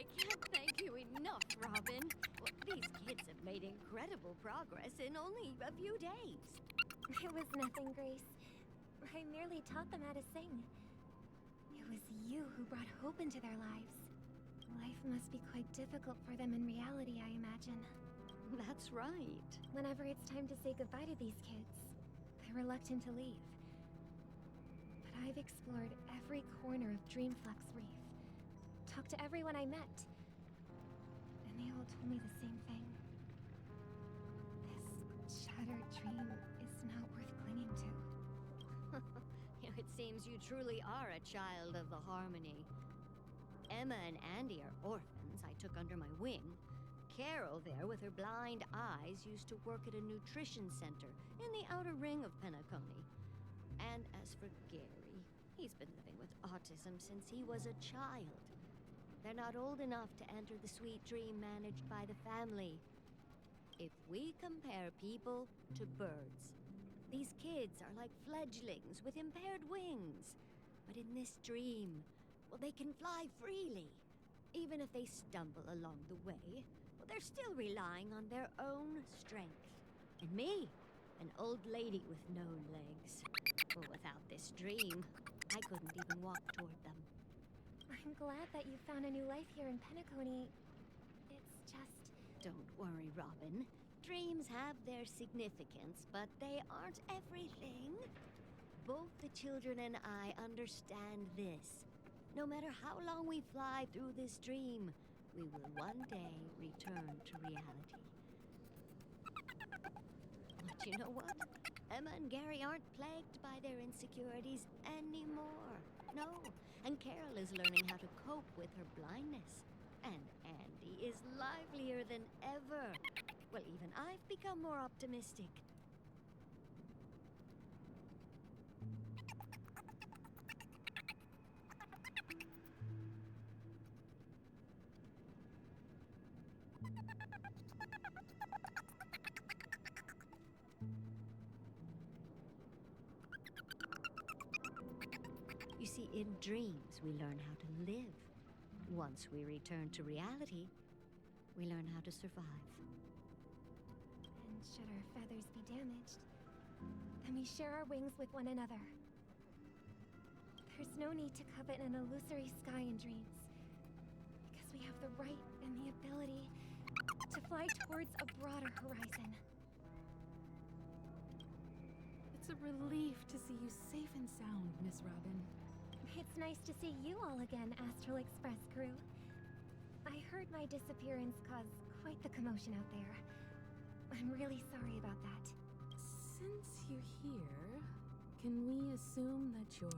I can't thank you enough, Robin. Well, these kids have made incredible progress in only a few days. It was nothing, Grace. I merely taught them how to sing. It was you who brought hope into their lives. Life must be quite difficult for them in reality, I imagine. That's right. Whenever it's time to say goodbye to these kids, they're reluctant to leave. But I've explored every corner of Dreamflux Reef, talked to everyone I met, and they all told me the same thing. This shattered dream is not worth clinging to. It seems you truly are a child of the Harmony. Emma and Andy are orphans I took under my wing. Carol there, with her blind eyes, used to work at a nutrition center in the outer ring of Penacony. And as for Gary, he's been living with autism since he was a child. They're not old enough to enter the sweet dream managed by the family. If we compare people to birds, these kids are like fledglings with impaired wings. But in this dream, well, they can fly freely. Even if they stumble along the way, well, they're still relying on their own strength. And me, an old lady with no legs. Well, without this dream, I couldn't even walk toward them. I'm glad that you found a new life here in Penacony. It's just... Don't worry, Robin. Dreams have their significance, but they aren't everything. Both the children and I understand this. No matter how long we fly through this dream, we will one day return to reality. But you know what? Emma and Gary aren't plagued by their insecurities anymore. No, and Carol is learning how to cope with her blindness. And Andy is livelier than ever. Well, even I've become more optimistic. You see, in dreams, we learn how to live. Once we return to reality, we learn how to survive. And should our feathers be damaged, then we share our wings with one another. There's no need to covet an illusory sky in dreams, because we have the right and the ability to fly towards a broader horizon. It's a relief to see you safe and sound, Miss Robin. It's nice to see you all again, Astral Express crew. I heard my disappearance caused quite the commotion out there. I'm really sorry about that. Since you're here, can we assume that you're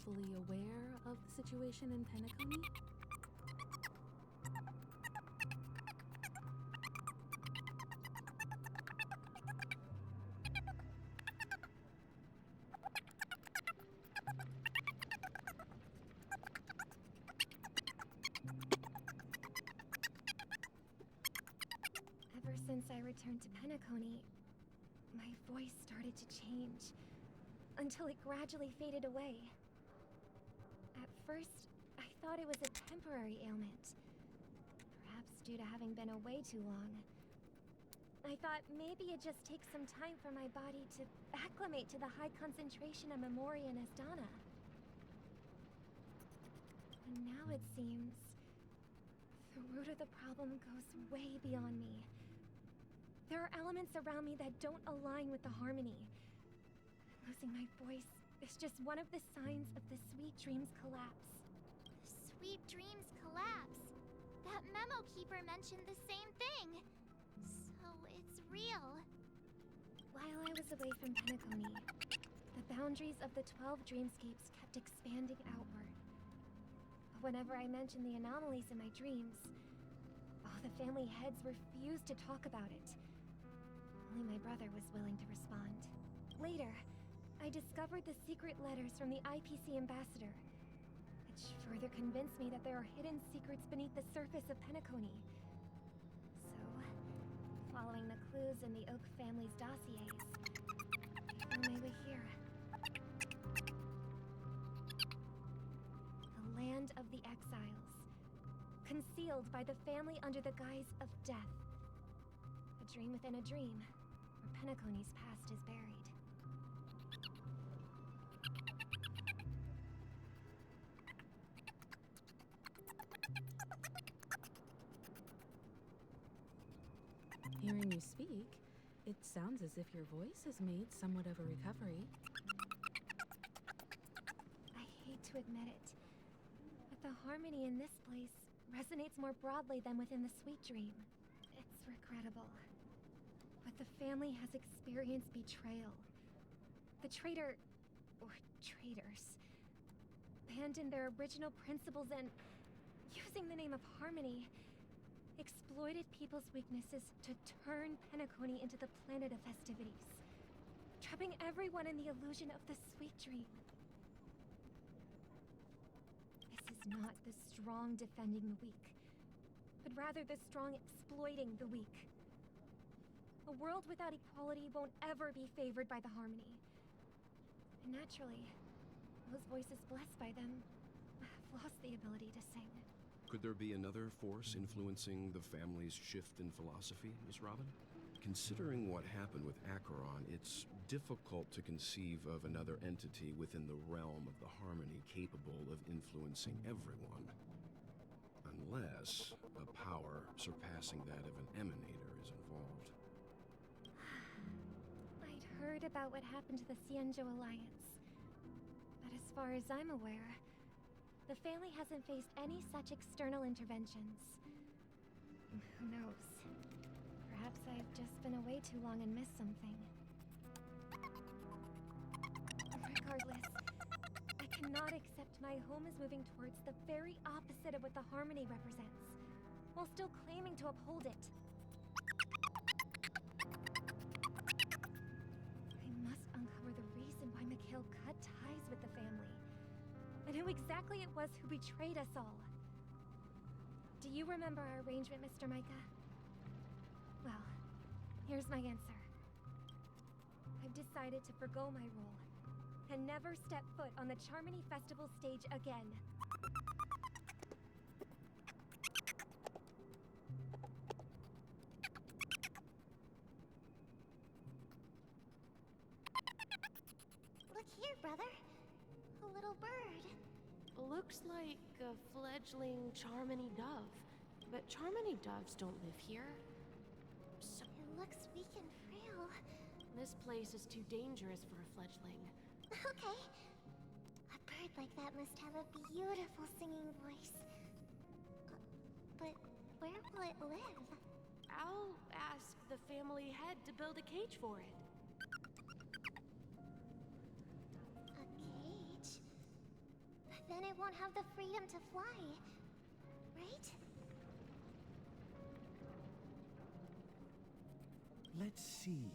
fully aware of the situation in Penacony? Ever since I returned to Penacony, my voice started to change, until it gradually faded away. At first, I thought it was a temporary ailment, perhaps due to having been away too long. I thought maybe it just takes some time for my body to acclimate to the high concentration of Memoria and Asdana. And now it seems the root of the problem goes way beyond me. There are elements around me that don't align with the Harmony. Losing my voice is just one of the signs of the Sweet Dreams collapse. The Sweet Dreams collapse? That memo keeper mentioned the same thing. So it's real. While I was away from Penacony, the boundaries of the 12 dreamscapes kept expanding outward. But whenever I mentioned the anomalies in my dreams, all the family heads refused to talk about it. Only my brother was willing to respond. Later, I discovered the secret letters from the IPC ambassador, which further convinced me that there are hidden secrets beneath the surface of Penacony. So, following the clues in the Oak family's dossiers, I found my way here. The land of the exiles, concealed by the family under the guise of death. A dream within a dream, where Penacony's past is buried. Hearing you speak, it sounds as if your voice has made somewhat of a recovery. I hate to admit it, but the harmony in this place resonates more broadly than within the sweet dream. It's regrettable, but the family has experienced betrayal. The traitor, or traitors, abandoned their original principles and, using the name of harmony, exploited people's weaknesses to turn Penacony into the planet of festivities, trapping everyone in the illusion of the sweet dream. This is not the strong defending the weak, but rather the strong exploiting the weak. A world without equality won't ever be favored by the harmony. And naturally, those voices blessed by them have lost the ability to sing. Could there be another force influencing the family's shift in philosophy, Miss Robin? Considering what happened with Acheron, it's difficult to conceive of another entity within the realm of the harmony capable of influencing everyone. Unless a power surpassing that of an emanator is involved. I'd heard about what happened to the Cienjo Alliance, but as far as I'm aware, the family hasn't faced any such external interventions. Who knows? Perhaps I've just been away too long and missed something. Regardless, I cannot accept my home is moving towards the very opposite of what the harmony represents, while still claiming to uphold it. I must uncover the reason why Mikhail cut ties with the family, and who exactly it was who betrayed us all. Do you remember our arrangement, Mr. Micah? Well, here's my answer. I've decided to forgo my role, and never step foot on the Charmony Festival stage again. Look here, brother. A little bird. Looks like a fledgling Charmony dove. But Charmony doves don't live here. So It looks weak and frail. this place is too dangerous for a fledgling. Okay. A bird like that must have a beautiful singing voice. But where will it live? I'll ask the family head to build a cage for it. A cage? But then it won't have the freedom to fly, right? Let's see.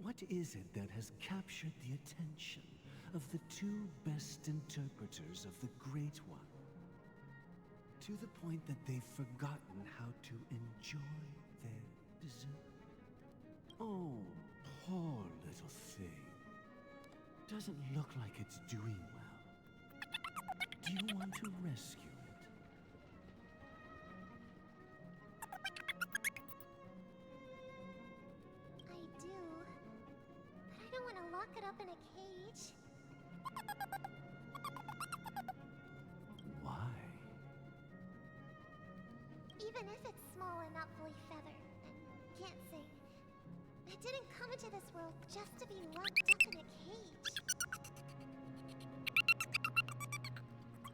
What is it that has captured the attention of the two best interpreters of the Great One? To the point that they've forgotten how to enjoy their dessert? Oh, poor little thing. Doesn't look like it's doing well. Do you want to rescue it? I do. But I don't want to lock it up in a cage. Why? Even if it's small and not fully feathered and can't sing, it didn't come into this world just to be locked up in a cage.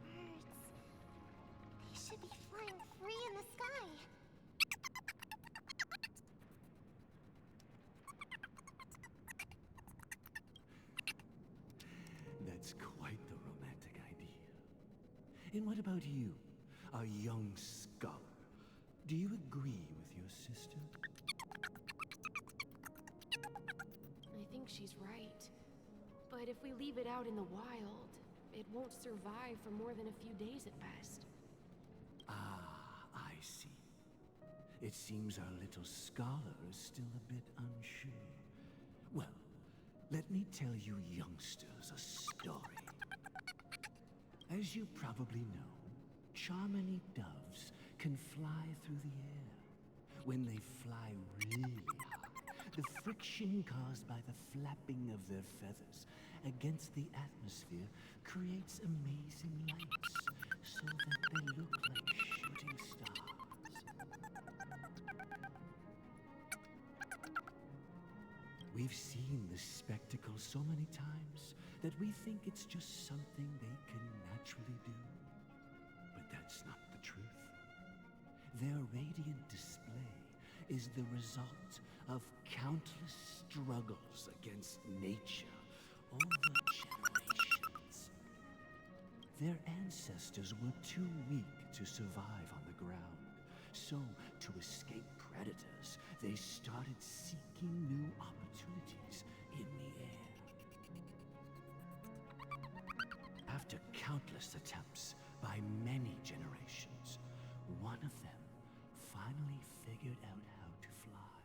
Birds. They should be flying free in the sky. That's quite the romantic idea. And what about you, a young scholar? Do you agree with your sister? I think she's right. But if we leave it out in the wild, it won't survive for more than a few days at best. Ah, I see. It seems our little scholar is still a bit unsure. Well, let me tell you youngsters a story. As you probably know, Charmony doves can fly through the air. When they fly really high, the friction caused by the flapping of their feathers against the atmosphere creates amazing lights so that they look like shooting stars. We've seen this spectacle so many times that we think it's just something they can naturally do. But that's not the truth. Their radiant display is the result of countless struggles against nature over generations. Their ancestors were too weak to survive on the ground, so to escape predators, they started seeking new opportunities in the air. After countless attempts by many generations, one of them finally figured out how to fly.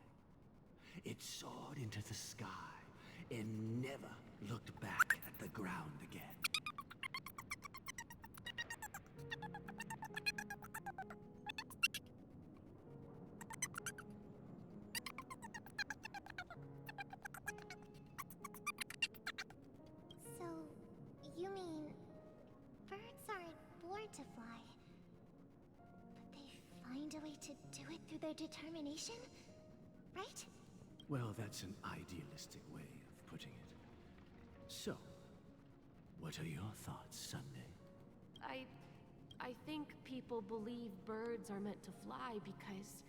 It soared into the sky and never looked back at the ground again. So, you mean birds aren't born to fly, but they find a way to do it through their determination, right? Well, that's an idealistic way of putting it. So, what are your thoughts, Sunday? I think people believe birds are meant to fly because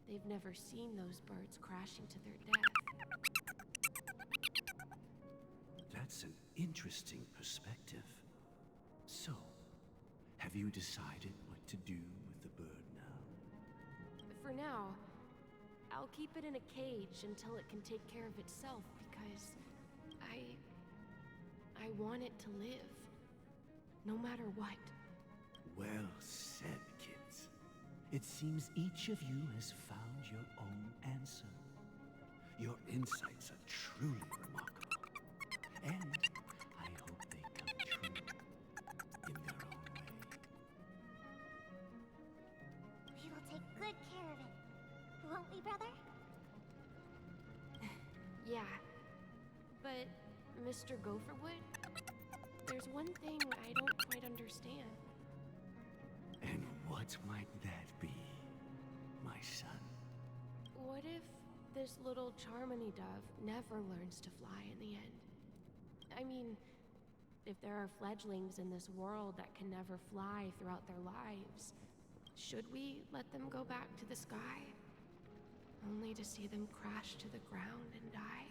they've never seen those birds crashing to their death. That's an interesting perspective. So, have you decided what to do with the bird now? For now, I'll keep it in a cage until it can take care of itself because I want it to live. No matter what. Well said, kids. It seems each of you has found your own answer. Your insights are truly remarkable. And I hope they come true in their own way. We will take good care of it, won't we, brother? Yeah. But, Mr. Gopherwood, there's one thing I don't quite understand. And what might that be, my son? What if this little Charmony dove never learns to fly in the end? I mean, if there are fledglings in this world that can never fly throughout their lives, should we let them go back to the sky? Only to see them crash to the ground and die?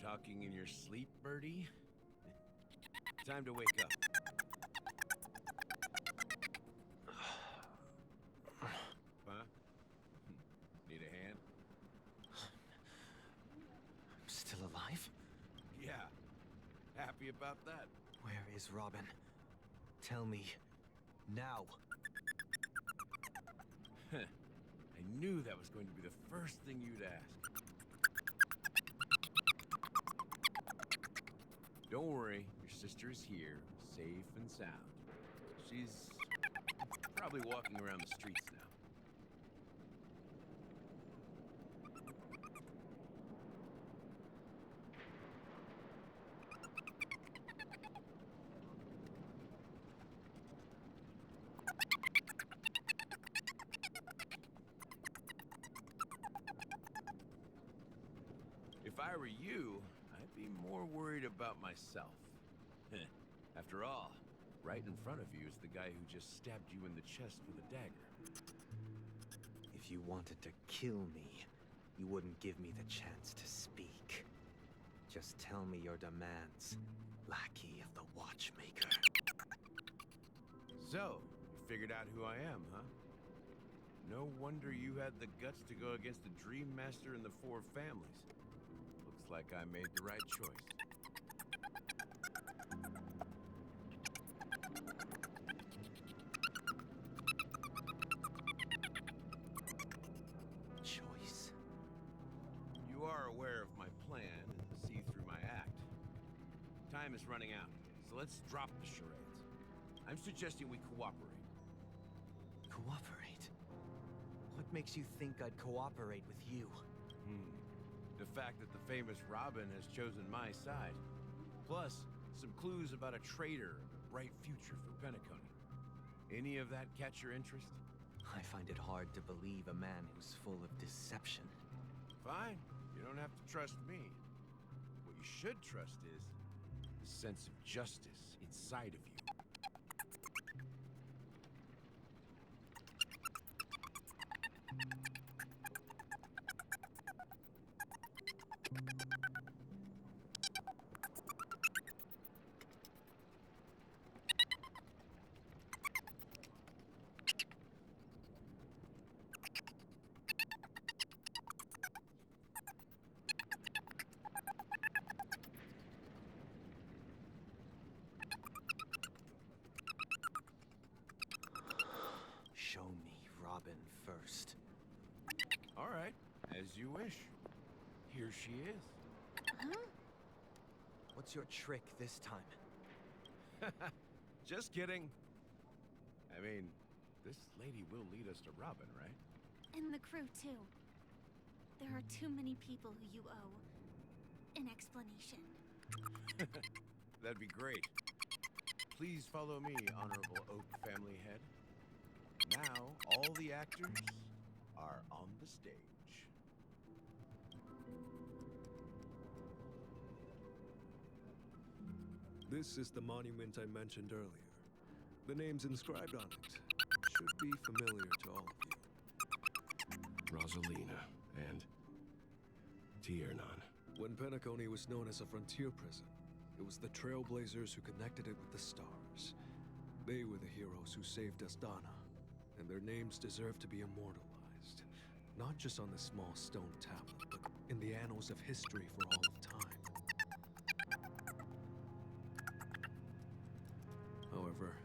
Talking in your sleep, Birdie? Time to wake up. Huh? Need a hand? I'm still alive? Yeah. Happy about that? Where is Robin? Tell me. Now. I knew that was going to be the first thing you'd ask. Don't worry, your sister is here, safe and sound. She's probably walking around the streets now. If I were you, I'd be more worried about myself. After all, right in front of you is the guy who just stabbed you in the chest with a dagger. If you wanted to kill me, you wouldn't give me the chance to speak. Just tell me your demands, lackey of the Watchmaker. So, you figured out who I am, huh? No wonder you had the guts to go against the Dream Master and the Four Families. Looks like I made the right choice. aware of my plan and see through my act. Time is running out, so let's drop the charades. I'm suggesting we cooperate. Cooperate? What makes you think I'd cooperate with you? The fact that the famous Robin has chosen my side. Plus, some clues about a traitor and a bright future for Penacony. Any of that catch your interest? I find it hard to believe a man who's full of deception. Fine. You don't have to trust me. What you should trust is the sense of justice inside of you. Show me Robin first. All right, as you wish. Here she is. What's your trick this time? Just kidding. I mean, this lady will lead us to Robin, right? And the crew, too. There are too many people who you owe an explanation. That'd be great. Please follow me, Honorable Oak family head. Now, all the actors are on the stage. This is the monument I mentioned earlier. The names inscribed on it should be familiar to all of you. Rosalina and Tiernan. When Penacony was known as a frontier prison, it was the Trailblazers who connected it with the stars. They were the heroes who saved Astana, and their names deserve to be immortalized. Not just on this small stone tablet, but in the annals of history for all of time. However,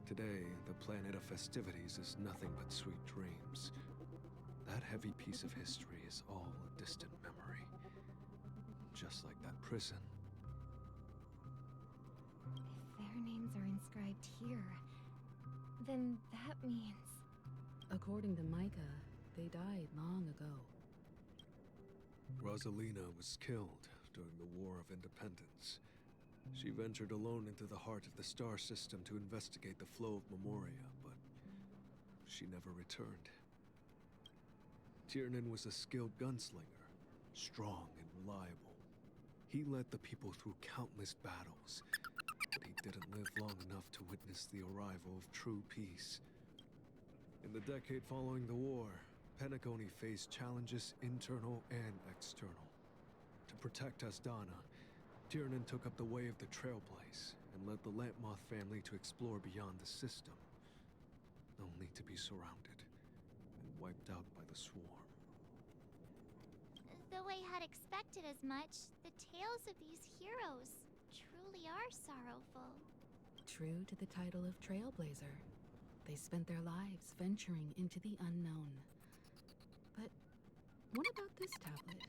today, the planet of festivities is nothing but sweet dreams. That heavy piece of history is all a distant memory. Just like that prison. If their names are inscribed here, then that means... According to Micah, they died long ago. Rosalina was killed during the War of Independence. She ventured alone into the heart of the star system to investigate the flow of Memoria, but she never returned. Tiernan was a skilled gunslinger, strong and reliable. He led the people through countless battles, but he didn't live long enough to witness the arrival of true peace. In the decade following the war, Penacony faced challenges internal and external. To protect Astana, Tiernan took up the way of the Trailblaze and led the Lampmoth family to explore beyond the system, only to be surrounded and wiped out by the swarm. Though I had expected as much, the tales of these heroes truly are sorrowful. True to the title of Trailblazer, they spent their lives venturing into the unknown. But what about this tablet?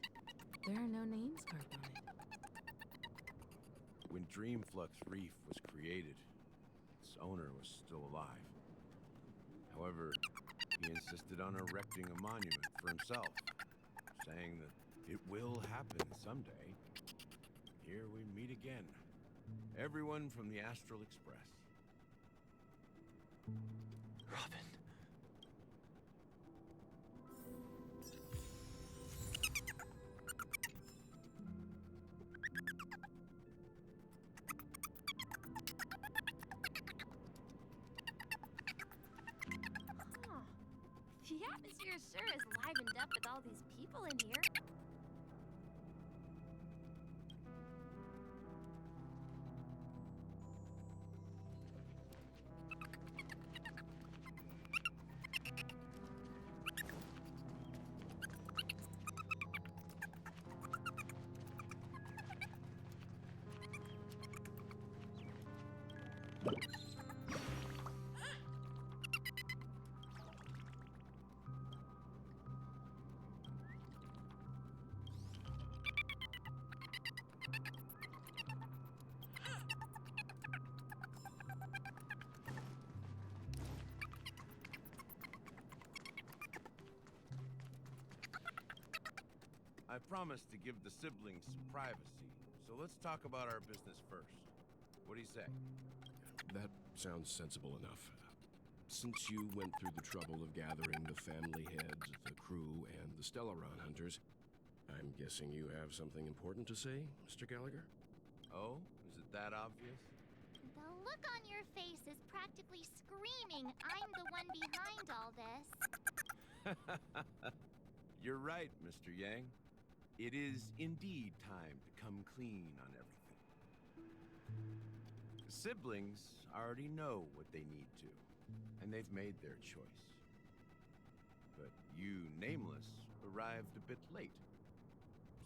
There are no names carved on it. When Dreamflux Reef was created, its owner was still alive. However, he insisted on erecting a monument for himself, saying that it will happen someday. Here we meet again. Everyone from the Astral Express. Robin. Huh. The atmosphere sure is livened up with all these people in here. I promised to give the siblings some privacy, so let's talk about our business first. What do you say? That sounds sensible enough. Since you went through the trouble of gathering the family heads, the crew, and the Stellaron hunters, I'm guessing you have something important to say, Mr. Gallagher? Oh, is it that obvious? The look on your face is practically screaming I'm the one behind all this. You're right, Mr. Yang. It is indeed time to come clean on everything. The siblings already know what they need to, and they've made their choice. But you, Nameless, arrived a bit late.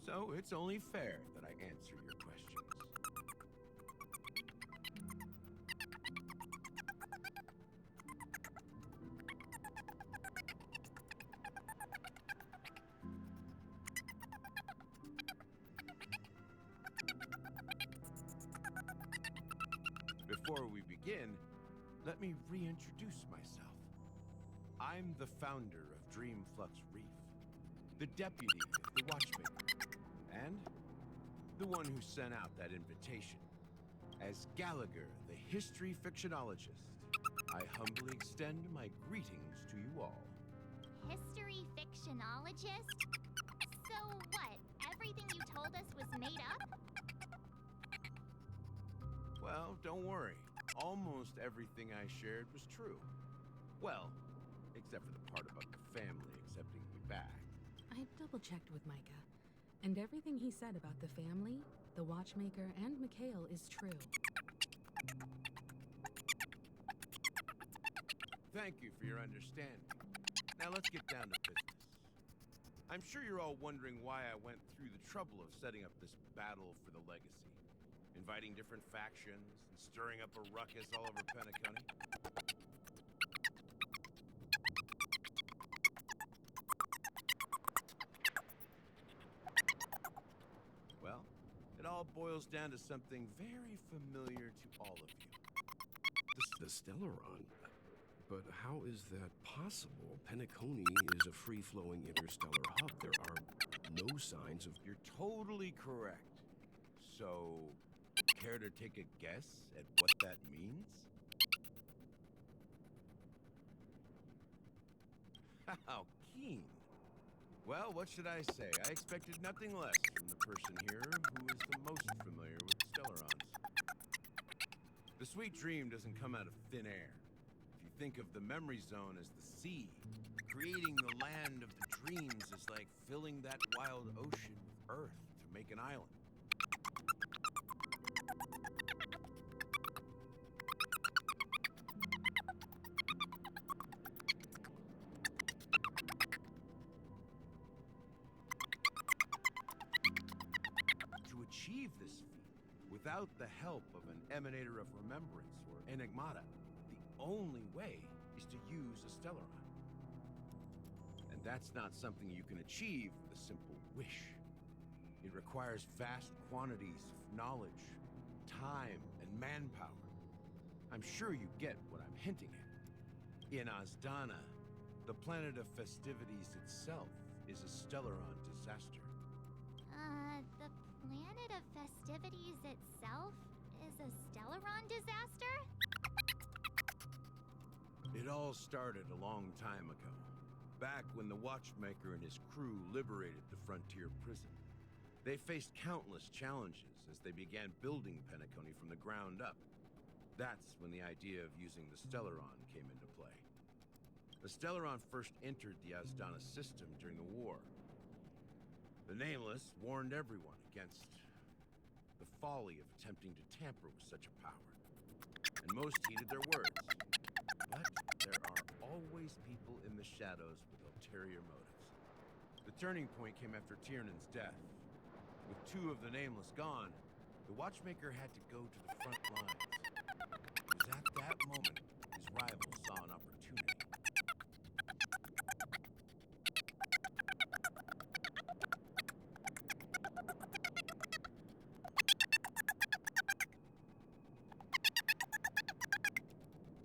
So it's only fair that I answer your questions. Before we begin, let me reintroduce myself. I'm the founder of Dreamflux Reef, the deputy of the Watchmaker, and the one who sent out that invitation. As Gallagher, the history fictionologist, I humbly extend my greetings to you all. History fictionologist? So what? Everything you told us was made up? Well, don't worry. Almost everything I shared was true. Well, except for the part about the family accepting me back. I double-checked with Micah, and everything he said about the family, the Watchmaker, and Mikhail is true. Thank you for your understanding. Now let's get down to business. I'm sure you're all wondering why I went through the trouble of setting up this battle for the legacy. Inviting different factions and stirring up a ruckus all over Penacony. Well, it all boils down to something very familiar to all of you. The Stellaron? But how is that possible? Penacony is a free-flowing interstellar hub. There are no signs of... You're totally correct. So, care to take a guess at what that means? How keen. Well, what should I say? I expected nothing less from the person here who is the most familiar with Stellarons. The sweet dream doesn't come out of thin air. If you think of the memory zone as the sea, creating the land of the dreams is like filling that wild ocean with earth to make an island. Achieve this feat without the help of an emanator of remembrance or enigmata. The only way is to use a Stellaron. And that's not something you can achieve with a simple wish. It requires vast quantities of knowledge, time, and manpower. I'm sure you get what I'm hinting at. In Azdana, the planet of festivities itself is a Stellaron disaster. The planet of festivities itself is a Stellaron disaster? It all started a long time ago, back when the Watchmaker and his crew liberated the frontier prison. They faced countless challenges as they began building Penacony from the ground up. That's when the idea of using the Stellaron came into play. The Stellaron first entered the Azdana system during the war. The Nameless warned everyone against the folly of attempting to tamper with such a power. And most heeded their words. But there are always people in the shadows with ulterior motives. The turning point came after Tiernan's death. With two of the Nameless gone, the Watchmaker had to go to the front lines. It was at that moment his rival saw an opportunity.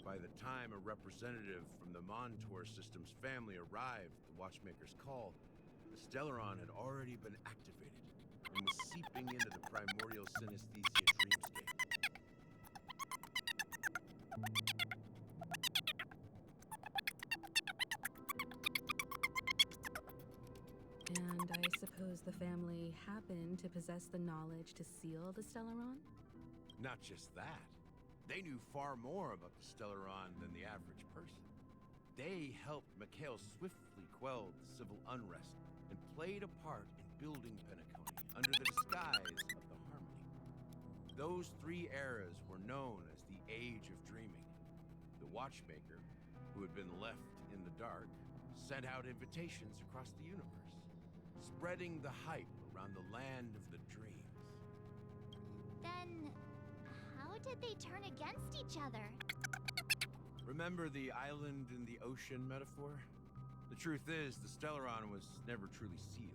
By the time a representative from the Montour Systems family arrived at the Watchmaker's call, the the Stellaron had already been activated and was seeping into the primordial synesthesia dreamscape. And I suppose the family happened to possess the knowledge to seal the Stellaron? Not just that. They knew far more about the Stellaron than the average person. They helped Mikhail swiftly quell the civil unrest and played a part in building Penacony under the disguise of the Harmony. Those 3 eras were known as the Age of Dreaming. The Watchmaker, who had been left in the dark, sent out invitations across the universe, spreading the hype around the land of the dreams. Then, how did they turn against each other? Remember the island in the ocean metaphor? The truth is, the Stellaron was never truly sealed.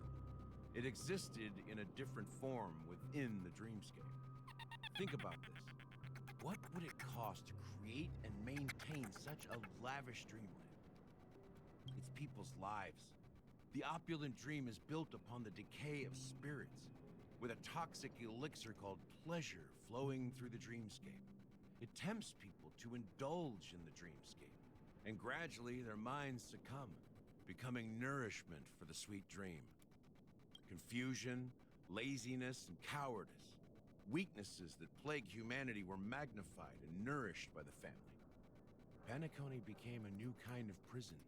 It existed in a different form within the dreamscape. Think about this. What would it cost to create and maintain such a lavish dreamland? It's people's lives. The opulent dream is built upon the decay of spirits, with a toxic elixir called pleasure flowing through the dreamscape. It tempts people to indulge in the dreamscape, and gradually their minds succumb, becoming nourishment for the sweet dream. Confusion, laziness, and cowardice, weaknesses that plague humanity, were magnified and nourished by the family. Penacony became a new kind of prison,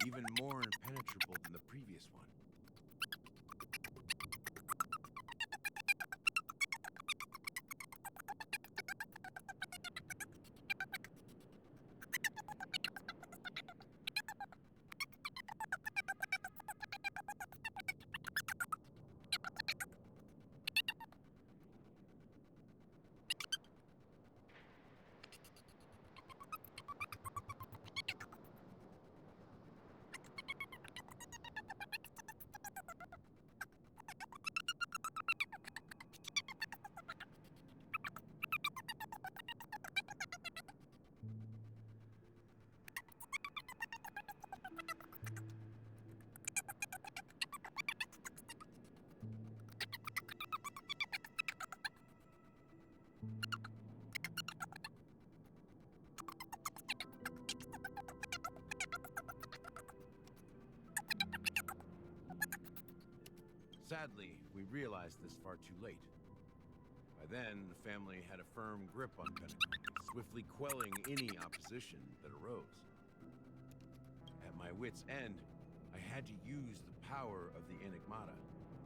even more impenetrable than the previous one. Sadly, we realized this far too late. By then, the family had a firm grip on Penacony, swiftly quelling any opposition that arose. At my wit's end, I had to use the power of the Enigmata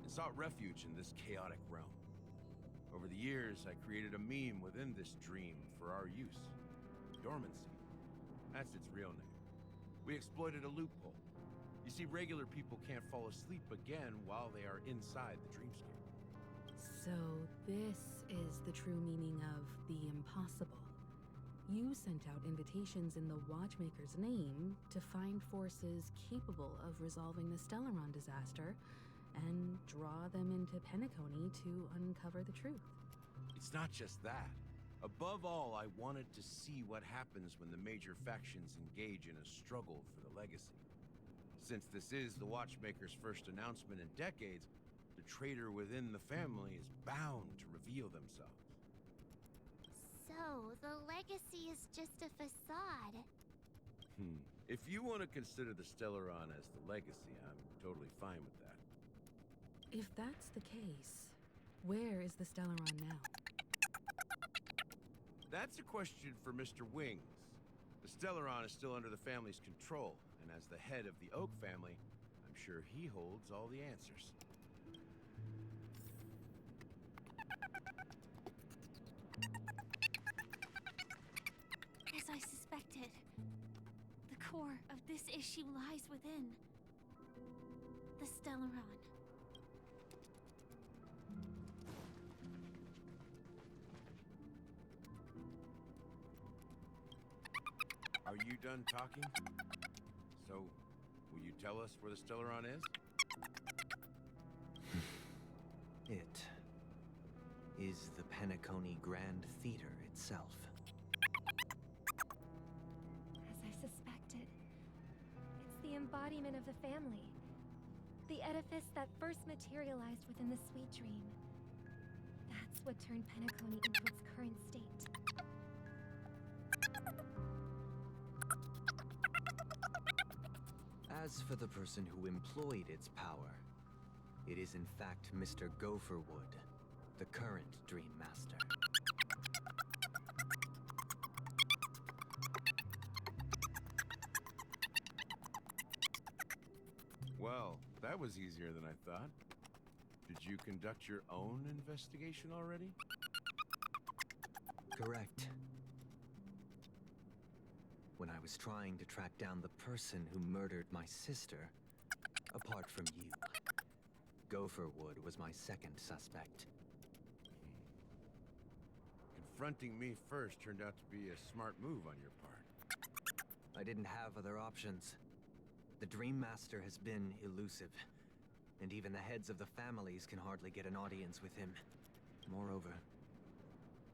and sought refuge in this chaotic realm. Over the years, I created a meme within this dream for our use. Dormancy. That's its real name. We exploited a loophole. You see, regular people can't fall asleep again while they are inside the dreamscape. So this is the true meaning of the impossible. You sent out invitations in the Watchmaker's name to find forces capable of resolving the Stellaron disaster and draw them into Penacony to uncover the truth. It's not just that. Above all, I wanted to see what happens when the major factions engage in a struggle for the legacy. Since this is the Watchmaker's first announcement in decades, the traitor within the family is bound to reveal themselves. So, the legacy is just a facade. If you want to consider the Stellaron as the legacy, I'm totally fine with that. If that's the case, where is the Stellaron now? That's a question for Mr. Wings. The Stellaron is still under the family's control, and as the head of the Oak family, I'm sure he holds all the answers. As I suspected, the core of this issue lies within the Stellaron. Are you done talking? So, will you tell us where the Stellaron is? It is the Penacony Grand Theater itself. As I suspected, it's the embodiment of the family. The edifice that first materialized within the Sweet Dream. That's what turned Penacony into its current state. As for the person who employed its power, it is in fact Mr. Gopherwood, the current Dream Master. Well, that was easier than I thought. Did you conduct your own investigation already? Correct. When I was trying to track down the person who murdered my sister, apart from you, Gopherwood was my second suspect. Confronting me first turned out to be a smart move on your part. I didn't have other options. The Dream Master has been elusive, and even the heads of the families can hardly get an audience with him. Moreover,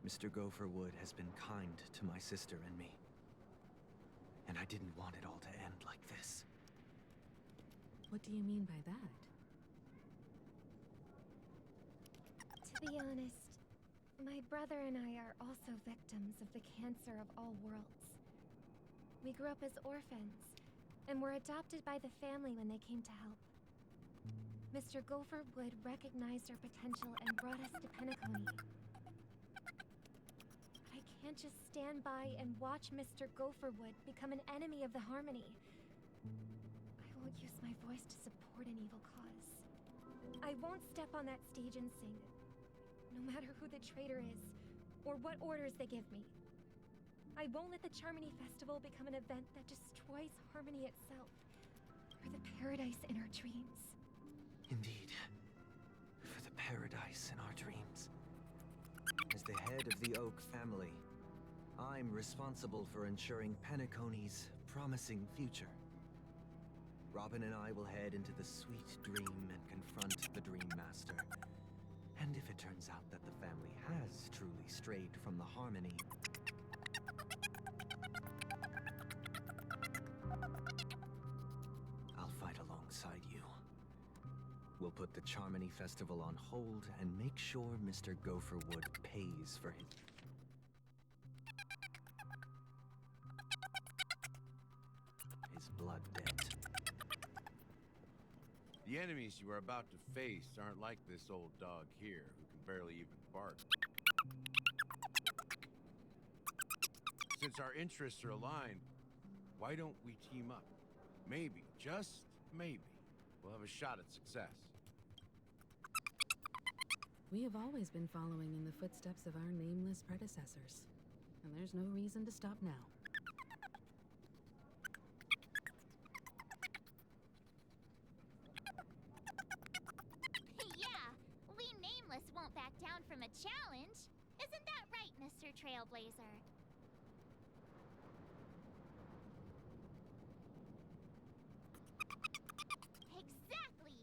Mr. Gopherwood has been kind to my sister and me. And I didn't want it all to end like this. What do you mean by that? To be honest, my brother and I are also victims of the cancer of all worlds. We grew up as orphans, and were adopted by the family when they came to help. Mr. Gopherwood recognized our potential and brought us to Penacony. But I can't just stand by and watch Mr. Gopherwood become an enemy of the Harmony. I won't use my voice to support an evil cause. I won't step on that stage and sing, no matter who the traitor is, or what orders they give me. I won't let the Charmony Festival become an event that destroys Harmony itself, or the paradise in our dreams. Indeed. For the paradise in our dreams. As the head of the Oak family, I'm responsible for ensuring Penacony's promising future. Robin and I will head into the Sweet Dream and confront the Dream Master. And if it turns out that the family has truly strayed from the Harmony, I'll fight alongside you. We'll put the Charmony Festival on hold and make sure Mr. Gopherwood pays for his blood debt. The enemies you are about to face aren't like this old dog here, who can barely even bark. Since our interests are aligned, why don't we team up? Maybe, just maybe, we'll have a shot at success. We have always been following in the footsteps of our nameless predecessors, and there's no reason to stop now. Yeah, we Nameless won't back down from a challenge. Isn't that right, Mr. Trailblazer? Exactly!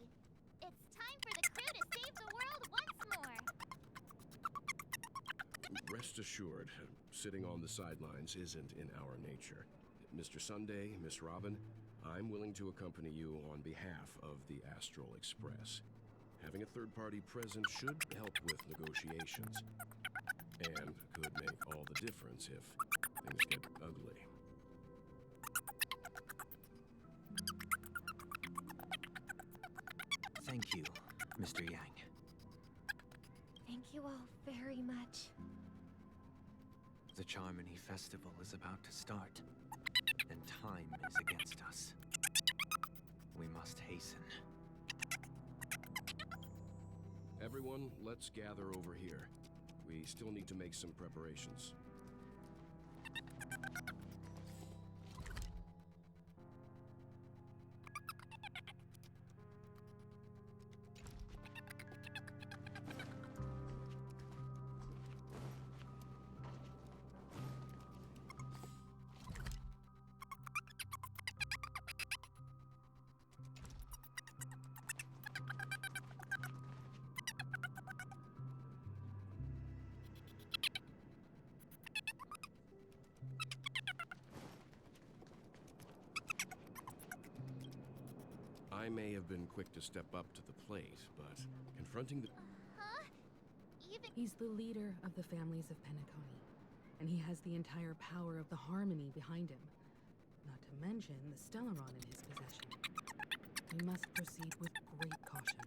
It's time for the crew to save the world once more! Rest assured, sitting on the sidelines isn't in our nature. Mr. Sunday, Miss Robin, I'm willing to accompany you on behalf of the Astral Express. Having a third party present should help with negotiations, and could make all the difference if things get ugly. Thank you, Mr. Yang. Thank you all very much. The Charmony Festival is about to start, and time is against us. We must hasten. Everyone, let's gather over here. We still need to make some preparations. may have been quick to step up to the plate, but confronting the... Huh? Even He's the leader of the families of Penacony, and he has the entire power of the Harmony behind him. Not to mention the Stellaron in his possession. We must proceed with great caution.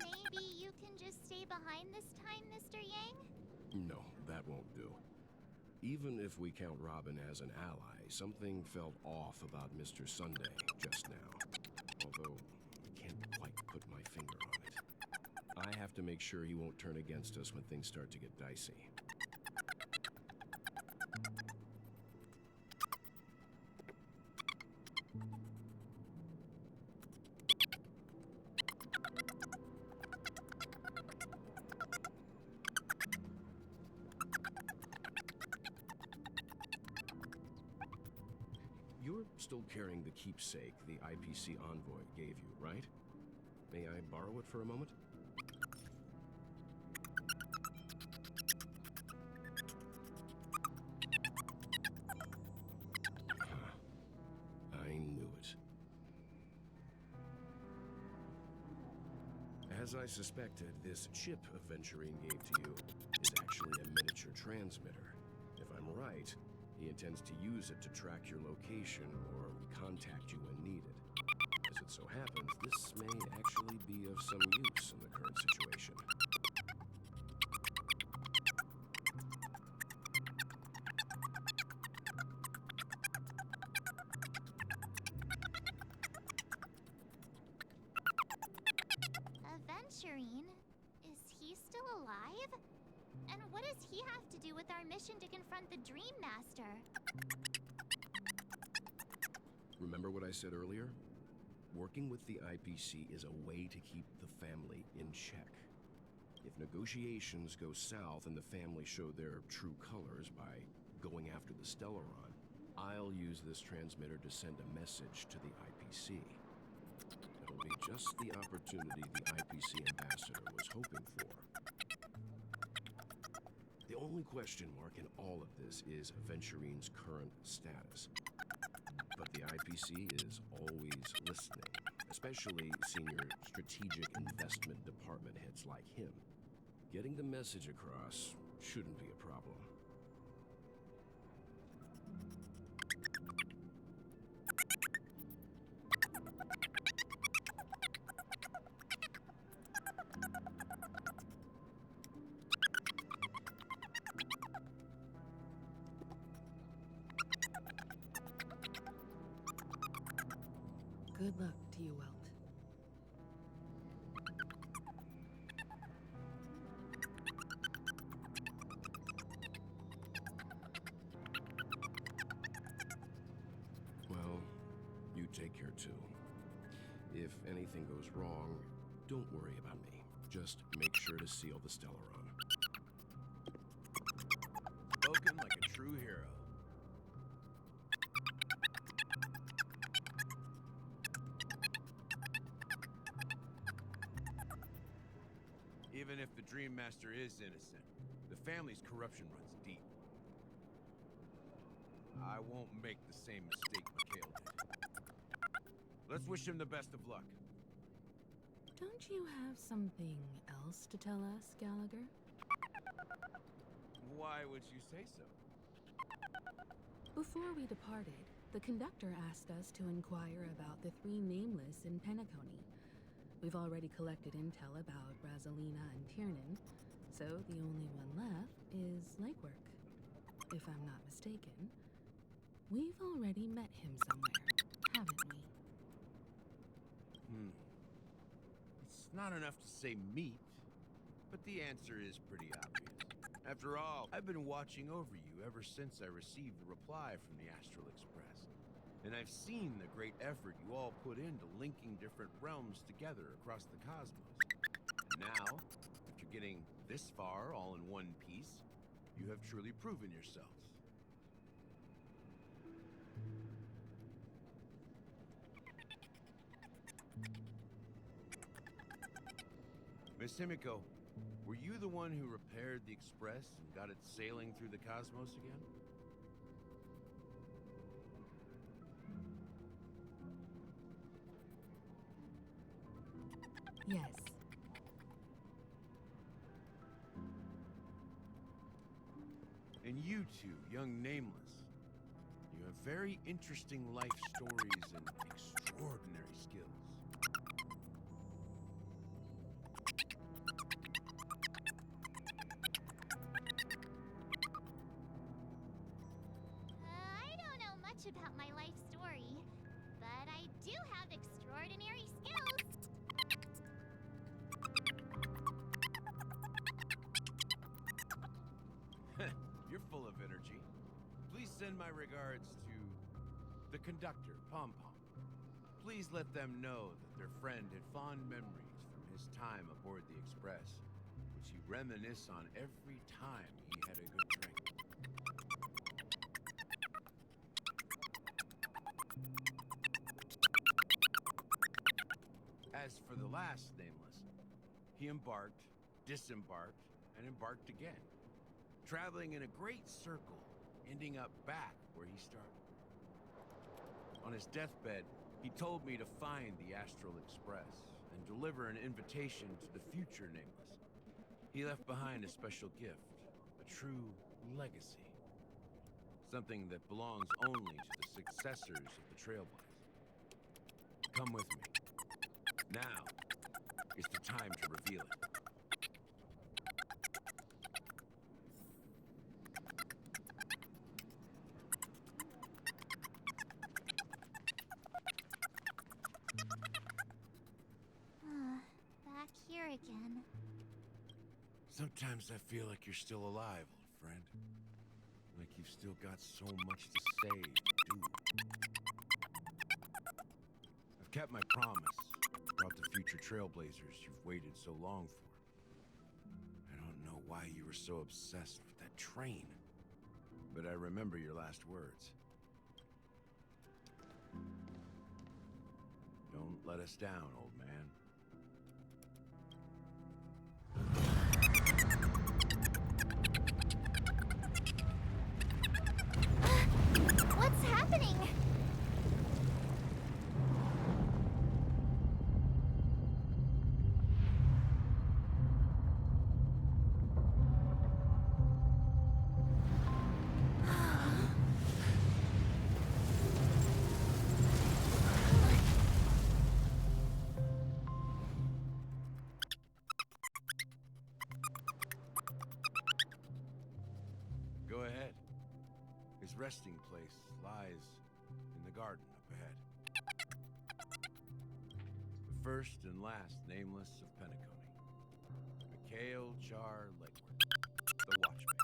maybe you can just stay behind this time, Mr. Yang? No, that won't do. Even if we count Robin as an ally, something felt off about Mr. Sunday just now. Although, I can't quite put my finger on it. I have to make sure he won't turn against us when things start to get dicey. You're still carrying the keepsake the IPC envoy gave you, right? May I borrow it for a moment? I knew it. As I suspected, this chip Aventurine gave to you is actually a miniature transmitter. If I'm right, he intends to use it to track your location or contact you when needed. As it so happens, this may actually be of some use in the current situation. Aventurine? Is he still alive? And what does he have to do with our mission to confront the Dream Master? Remember what I said earlier? Working with the IPC is a way to keep the family in check. If negotiations go south and the family show their true colors by going after the Stellaron, I'll use this transmitter to send a message to the IPC. It'll be just the opportunity the IPC ambassador was hoping for. The only question mark in all of this is Aventurine's current status. But the IPC is always listening, especially senior strategic investment department heads like him. Getting the message across shouldn't be a problem. Good luck to you, Welt. Well, you take care too. If anything goes wrong, don't worry about me. Just make sure to seal the Stellaron. Spoken like a true hero. Even if the Dream Master is innocent, the family's corruption runs deep. I won't make the same mistake Mikhail did. Let's wish him the best of luck. Don't you have something else to tell us, Gallagher? Why would you say so? Before we departed, the conductor asked us to inquire about the three nameless in Penacony. We've already collected intel about Brazelina and Tiernan, so the only one left is Lakework. If I'm not mistaken, we've already met him somewhere, haven't we? It's not enough to say meet, but the answer is pretty obvious. After all, I've been watching over you ever since I received the reply from the Astral Express. And I've seen the great effort you all put into linking different realms together across the cosmos. And now, after getting this far all in one piece, you have truly proven yourselves. Miss Himiko, were you the one who repaired the Express and got it sailing through the cosmos again? Yes. And you two, young Nameless, you have very interesting life stories and extraordinary skills. I don't know much about my life story, but I do have extraordinary skills. You're full of energy. Please send my regards to the conductor, Pom Pom. Please let them know that their friend had fond memories from his time aboard the Express, which he reminisced on every time he had a good drink. As for the last Nameless, he embarked, disembarked, and embarked again, traveling in a great circle, ending up back where he started. On his deathbed, he told me to find the Astral Express and deliver an invitation to the future Nameless. He left behind a special gift, a true legacy. Something that belongs only to the successors of the Trailblaze. Come with me. Now is the time to reveal it. Back here again. Sometimes I feel like you're still alive, old friend. Like you've still got so much to say, to do. I've kept my promise. Brought the future Trailblazers you've waited so long for. I don't know why you were so obsessed with that train. But I remember your last words. Don't let us down, old man. What's happening? Go ahead. His resting place lies in the garden up ahead. The first and last Nameless of Penacony. Mikhail Char Legworth, the Watchmaker.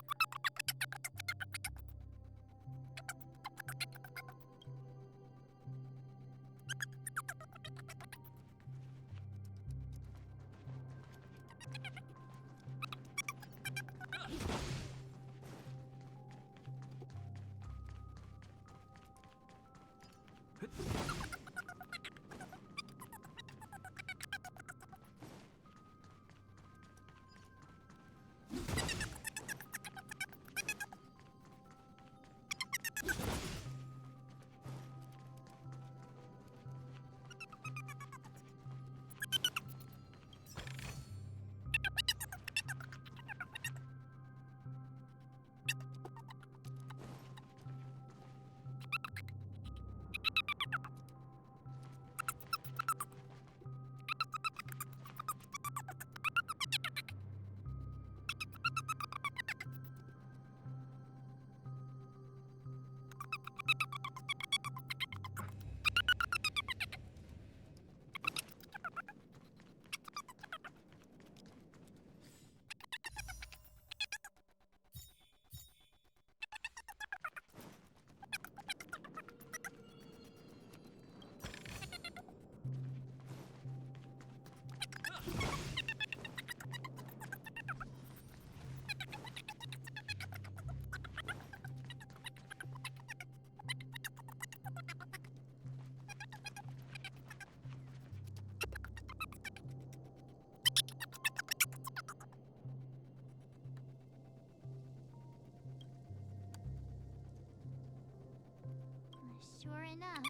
enough.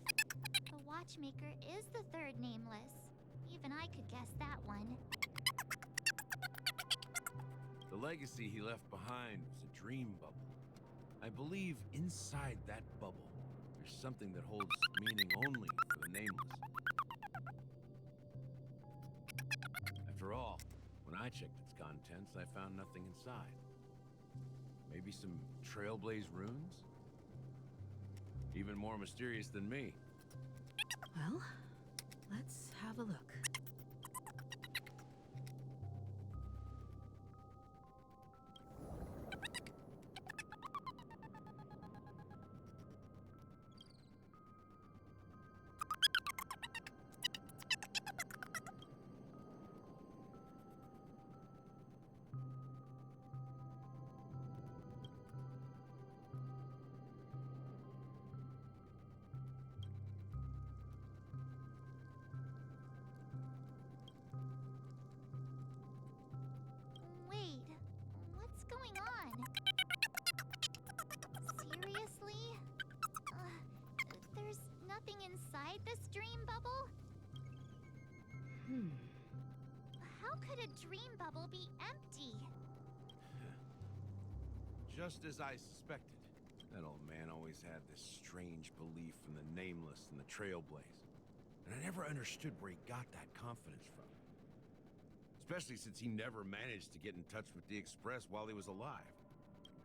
The watchmaker is the third nameless. Even I could guess that one. The legacy he left behind was a dream bubble. I believe inside that bubble, there's something that holds meaning only for the nameless. After all, when I checked its contents, I found nothing inside. Maybe some Trailblaze runes? Even more mysterious than me. Well, let's have a look. Wait, what's going on? Seriously? There's nothing inside this dream bubble? How could a dream bubble be empty? Just as I suspected. That old man always had this strange belief in the nameless and the Trailblaze. And I never understood where he got that confidence from. Especially since he never managed to get in touch with the Express while he was alive.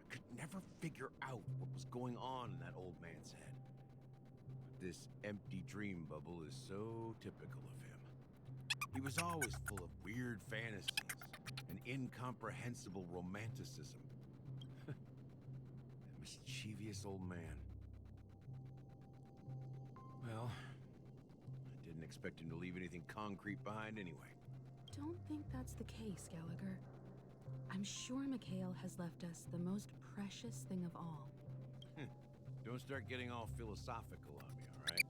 I could never figure out what was going on in that old man's head. But this empty dream bubble is so typical of him. He was always full of weird fantasies and incomprehensible romanticism. A mischievous old man. Well, I didn't expect him to leave anything concrete behind anyway. Don't think that's the case, Gallagher. I'm sure Mikhail has left us the most precious thing of all. Don't start getting all philosophical on me, all right?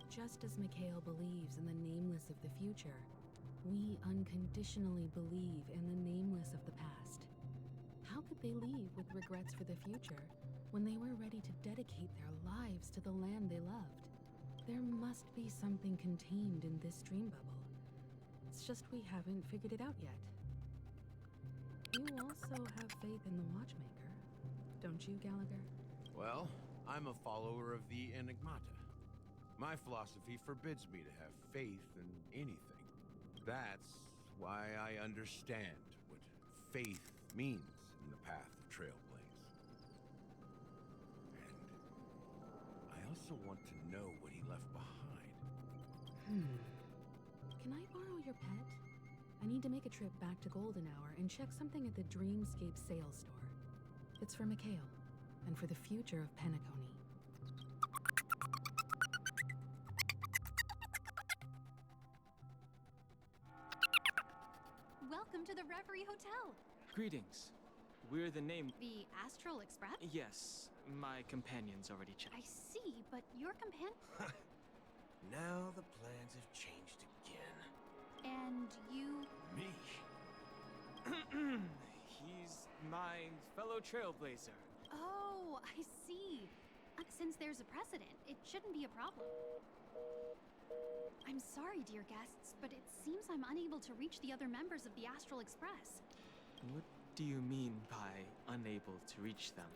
Just as Mikhail believes in the nameless of the future, we unconditionally believe in the nameless of the past. How could they leave with regrets for the future when they were ready to dedicate their lives to the land they loved? There must be something contained in this dream bubble. It's just we haven't figured it out yet. You also have faith in the watchmaker, don't you, Gallagher? Well, I'm a follower of the Enigmata. My philosophy forbids me to have faith in anything. That's why I understand what faith means in the path of Trailblaze. And I also want to know what he left behind. Can I borrow your pet? I need to make a trip back to Golden Hour and check something at the Dreamscape sales store. It's for Mikhail, and for the future of Penacony. Welcome to the Reverie Hotel. Greetings. We're the name... The Astral Express? Yes, my companion's already checked. I see, but your companion... Now the plans have changed again. And you... Me? He's my fellow trailblazer. Oh, I see. Since there's a precedent, it shouldn't be a problem. I'm sorry, dear guests, but it seems I'm unable to reach the other members of the Astral Express. What do you mean by unable to reach them?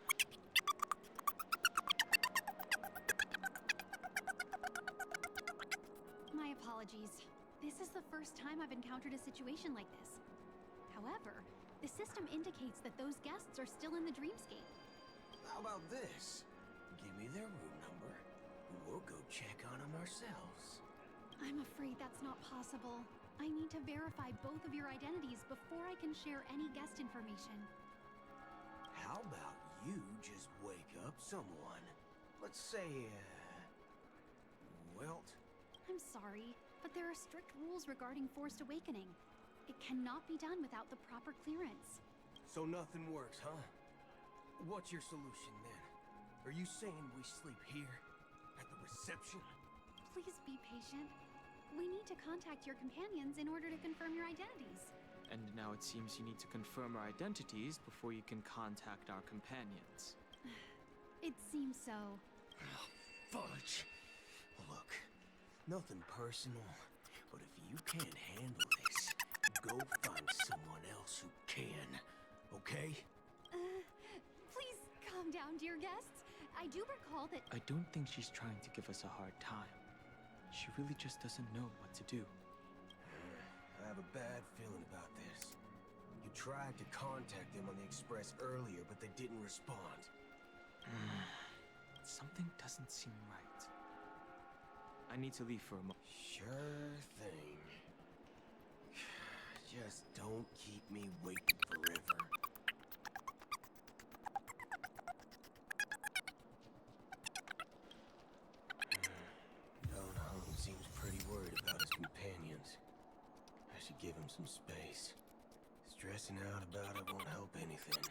My apologies. This is the first time I've encountered a situation like this. However, the system indicates that those guests are still in the dreamscape. How about this? Give me their room number. We'll go check on them ourselves. I'm afraid that's not possible. I need to verify both of your identities before I can share any guest information. How about you just wake up someone? Let's say, Welt? I'm sorry, but there are strict rules regarding forced awakening. It cannot be done without the proper clearance. So nothing works, huh? What's your solution then? Are you saying we sleep here? At the reception? Please be patient. We need to contact your companions in order to confirm your identities. And now it seems you need to confirm our identities before you can contact our companions. It seems so. Fudge. Look, nothing personal, but if you can't handle this, go find someone else who can, okay? Please calm down, dear guests. I do recall that. I don't think she's trying to give us a hard time. She really just doesn't know what to do. I have a bad feeling about this. You tried to contact them on the express earlier, but they didn't respond. Something doesn't seem right. I need to leave for a moment. Sure thing. Just don't keep me waiting forever. Don Hung seems pretty worried about his companions. I should give him some space. Stressing out about it won't help anything.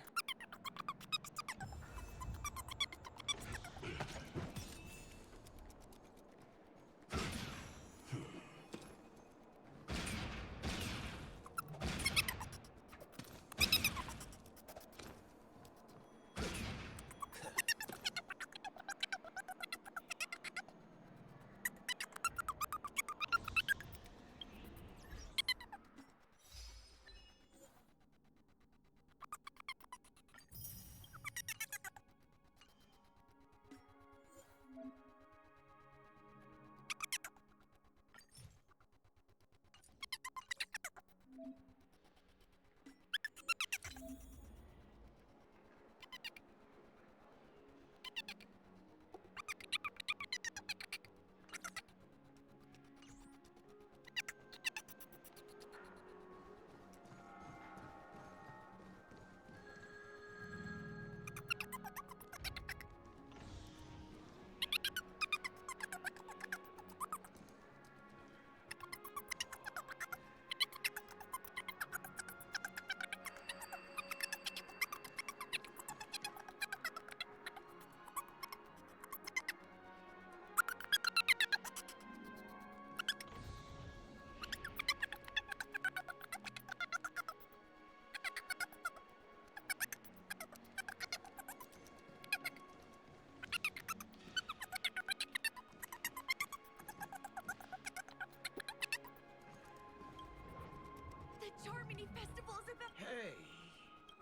Charmony Festival's about. Hey!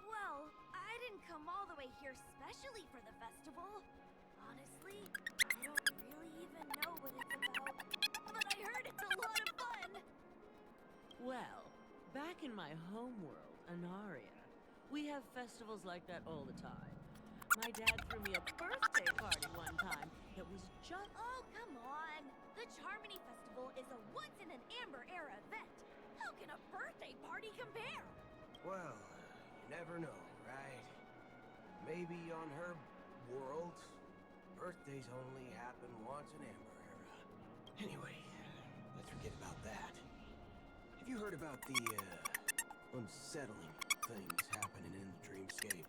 Well, I didn't come all the way here specially for the festival. Honestly, I don't really even know what it's about. But I heard it's a lot of fun! Well, back in my homeworld, Anaria, we have festivals like that all the time. My dad threw me a birthday party one time that was just... Oh, come on! The Charmony Festival is a once-in-an-Amber Era event. How can a birthday party compare? Well, you never know, right? Maybe on her world, birthdays only happen once in Amber Era. Anyway, let's forget about that. Have you heard about the, unsettling things happening in the dreamscape?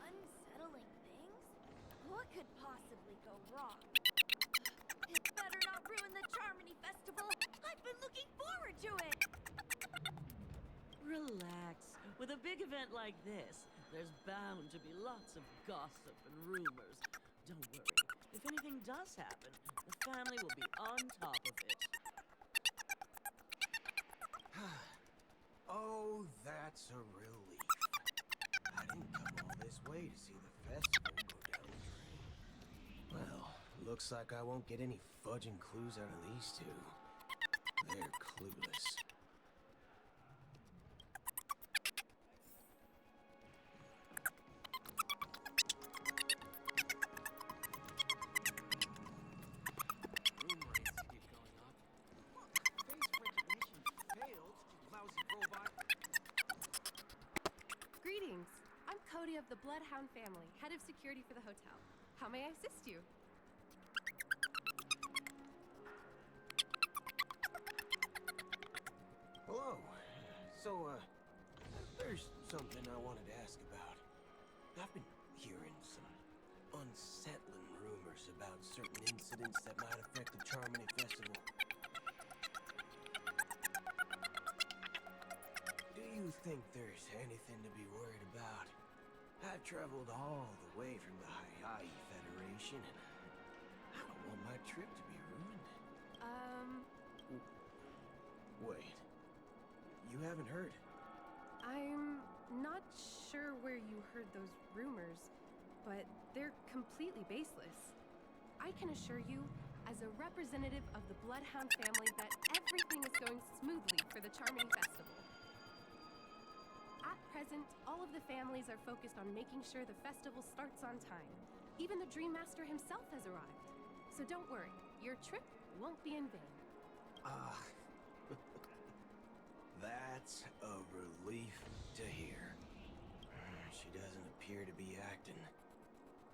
Unsettling things? What could possibly go wrong? It better not ruin the Charmony Festival! I've been looking forward to it! Relax. With a big event like this, there's bound to be lots of gossip and rumors. Don't worry. If anything does happen, the family will be on top of it. Oh, that's a relief. I didn't come all this way to see the festival go down the drain. Well, looks like I won't get any fudging clues out of these two. They're clueless. Greetings. I'm Cody of the Bloodhound family, head of security for the hotel. How may I assist you? Hello. So, there's something I wanted to ask about. I've been hearing some unsettling rumors about certain incidents that might affect the Charmony Festival. Do you think there's anything to be worried about? I've traveled all the way from the Hayahi Federation celebration, and I don't want my trip to be ruined. Wait. You haven't heard? I'm not sure where you heard those rumors, but they're completely baseless. I can assure you, as a representative of the Bloodhound family, that everything is going smoothly for the Charming Festival. At present, all of the families are focused on making sure the festival starts on time. Even the Dream Master himself has arrived. So don't worry, your trip won't be in vain. That's a relief to hear. She doesn't appear to be acting.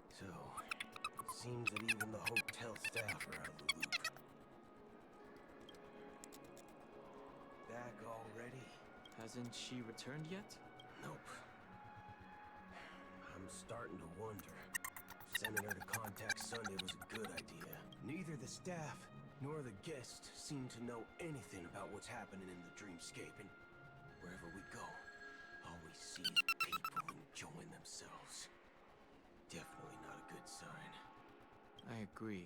So, it seems that even the hotel staff are out of the loop. Back already? Hasn't she returned yet? Nope. I'm starting to wonder if sending her to contact Sunday was a good idea. Neither the staff nor the guests seem to know anything about what's happening in the dreamscape, and wherever we go, all we see is people enjoying themselves. Definitely not a good sign. I agree.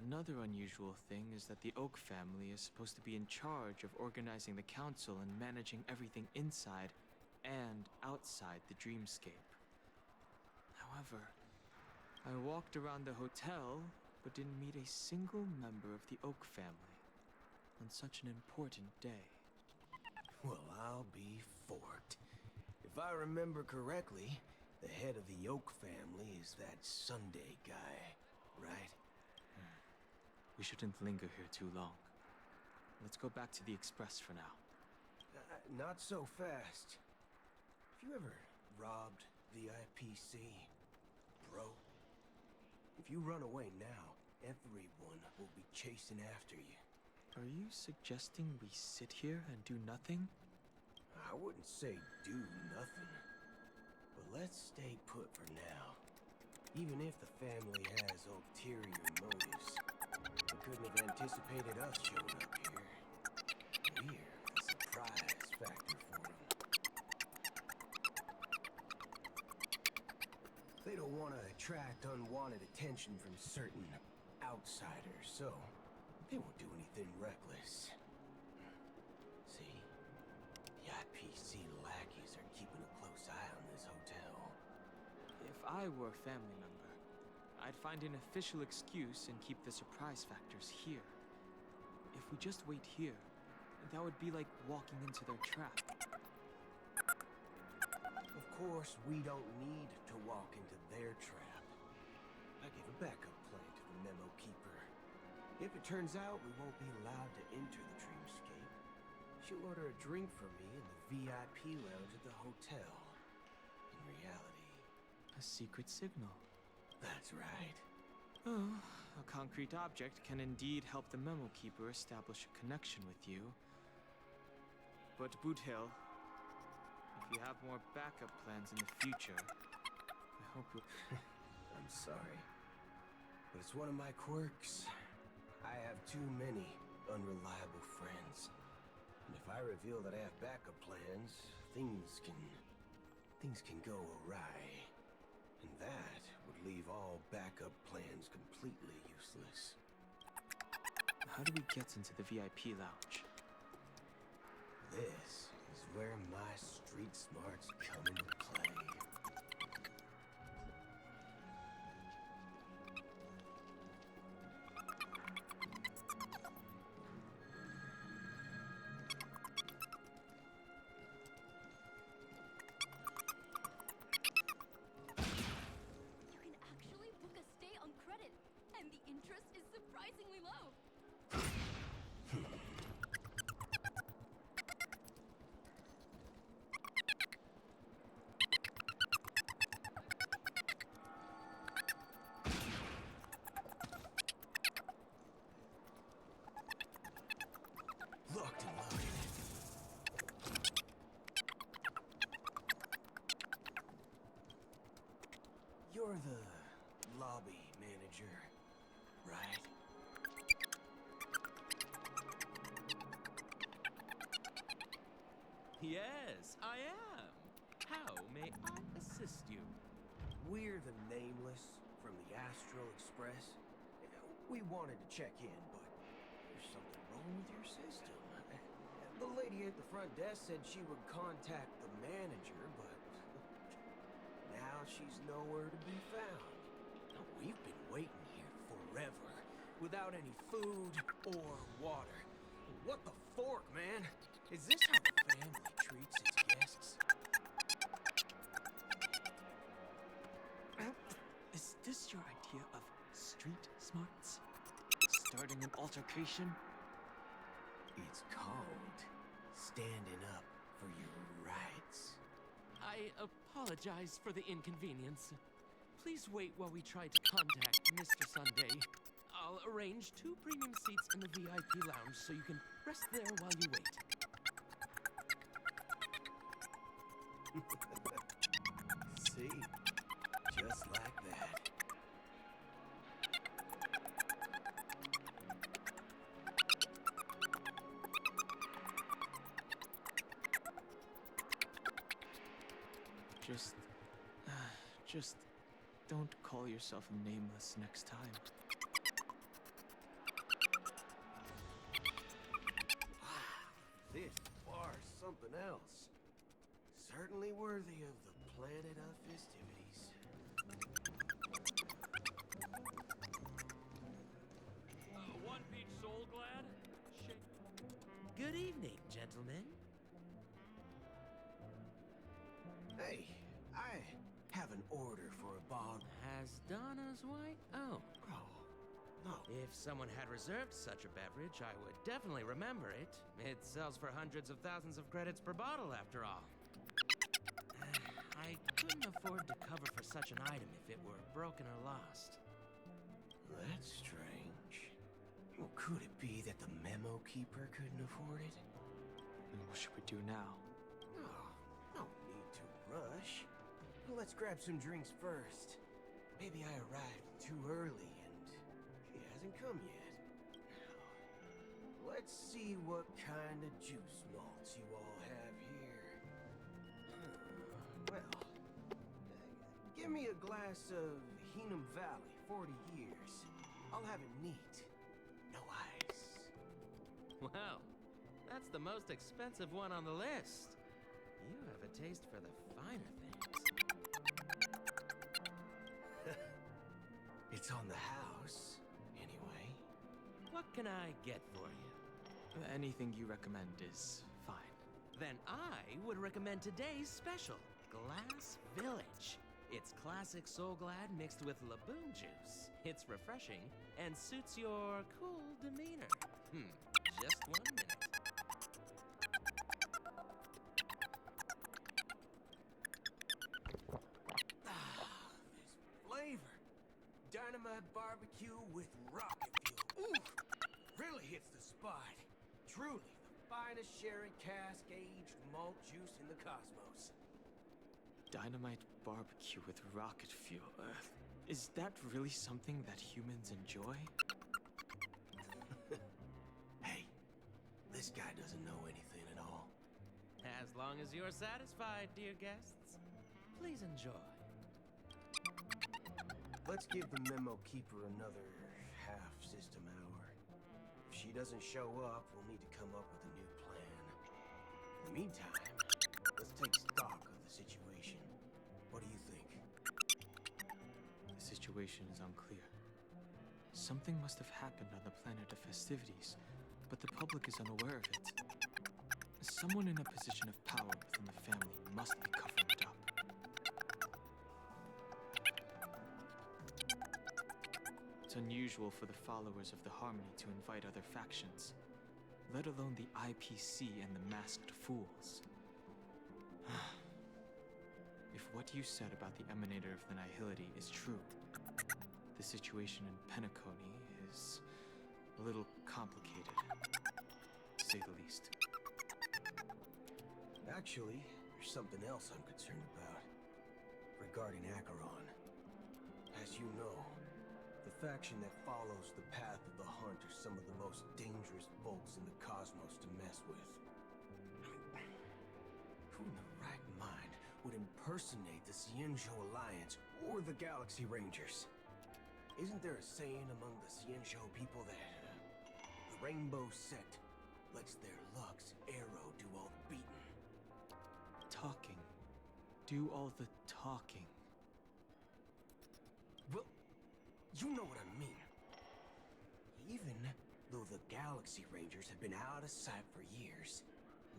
Another unusual thing is that the Oak family is supposed to be in charge of organizing the council and managing everything inside and outside the dreamscape. However, I walked around the hotel but didn't meet a single member of the Oak family on such an important day. Well, I'll be forked. If I remember correctly, the head of the Oak family is that Sunday guy, right? We shouldn't linger here too long. Let's go back to the Express for now. Not so fast. Have you ever robbed the IPC, bro? If you run away now, everyone will be chasing after you. Are you suggesting we sit here and do nothing? I wouldn't say do nothing. But let's stay put for now. Even if the family has ulterior motives, they couldn't have anticipated us showing up here. We're the surprise factor for them. They don't want to attract unwanted attention from certain outsiders, so they won't do anything reckless. See? The IPC lackeys are keeping a close eye on this hotel. If I were a family member, I'd find an official excuse and keep the surprise factors here. If we just wait here, that would be like walking into their trap. Of course, we don't need to walk into their trap. I gave a backup plan to the memo keeper. If it turns out we won't be allowed to enter the dreamscape, she'll order a drink for me in the VIP lounge at the hotel. In reality... A secret signal. That's right. Oh, a concrete object can indeed help the memo keeper establish a connection with you. But Boothill, if you have more backup plans in the future, I hope you'll... I'm sorry, but it's one of my quirks. I have too many unreliable friends. And if I reveal that I have backup plans, things can go awry. And that would leave all backup plans completely useless. How do we get into the VIP lounge? This is where my street smarts come into play. Surprisingly low. Locked and loaded. You're the lobby manager, right? Yes, I am. How may I assist you? We're the Nameless from the Astral Express. We wanted to check in, but there's something wrong with your system. The lady at the front desk said she would contact the manager, but now she's nowhere to be found. We've been waiting here forever, without any food or water. What the fork, man? Is this how the family treats its guests? Is this your idea of street smarts? Starting an altercation? It's called standing up for your rights. I apologize for the inconvenience. Please wait while we try to contact Mr. Sunday. I'll arrange 2 premium seats in the VIP lounge so you can rest there while you wait. See? Just like that. Just don't call yourself nameless next time. This bar's something else. Certainly worthy of the planet of festivities. One peach soul glad? Good evening, gentlemen. Hey, I have an order for a bottle. Has Donna's White? Oh. Oh, no. If someone had reserved such a beverage, I would definitely remember it. It sells for hundreds of thousands of credits per bottle, after all. I couldn't afford to cover for such an item if it were broken or lost. That's strange. Well, could it be that the memo keeper couldn't afford it? And what should we do now? Oh, no need to rush. Let's grab some drinks first. Maybe I arrived too early and she hasn't come yet. Now, let's see what kind of juice malts you all have here. Well, give me a glass of Heenum Valley, 40 years. I'll have it neat. No ice. Well, that's the most expensive one on the list. You have a taste for the finer things. It's on the house, anyway. What can I get for you? Anything you recommend is fine. Then I would recommend today's special, Glass Village. It's classic Soul Glad mixed with Laboon juice. It's refreshing and suits your cool demeanor. Just 1 minute. This flavor. Dynamite barbecue with rocket fuel. Ooh, really hits the spot. Truly the finest sherry cask-aged malt juice in the cosmos. Dynamite barbecue with rocket fuel. Is that really something that humans enjoy? Hey, this guy doesn't know anything at all. As long as you're satisfied, dear guests, please enjoy. Let's give the memo keeper another half-system hour. If she doesn't show up, we'll need to come up with a new plan. In the meantime, let's take stock of the situation. What do you think? The situation is unclear. Something must have happened on the planet of festivities, but the public is unaware of it. Someone in a position of power within the family must be covering it up. It's unusual for the followers of the Harmony to invite other factions, let alone the IPC and the Masked Fools. If what you said about the Emanator of the Nihility is true, the situation in Penacony is a little complicated, to say the least. Actually, there's something else I'm concerned about. Regarding Acheron. As you know, the faction that follows the path of the Hunt are some of the most dangerous bolts in the cosmos to mess with. Who in the right mind would impersonate the Xianzhou Alliance or the Galaxy Rangers? Isn't there a saying among the Xianzhou people that the Rainbow Sect lets their Lux arrow do all the beating? Talking. Do all the talking. Well, you know what I mean. Even though the Galaxy Rangers have been out of sight for years,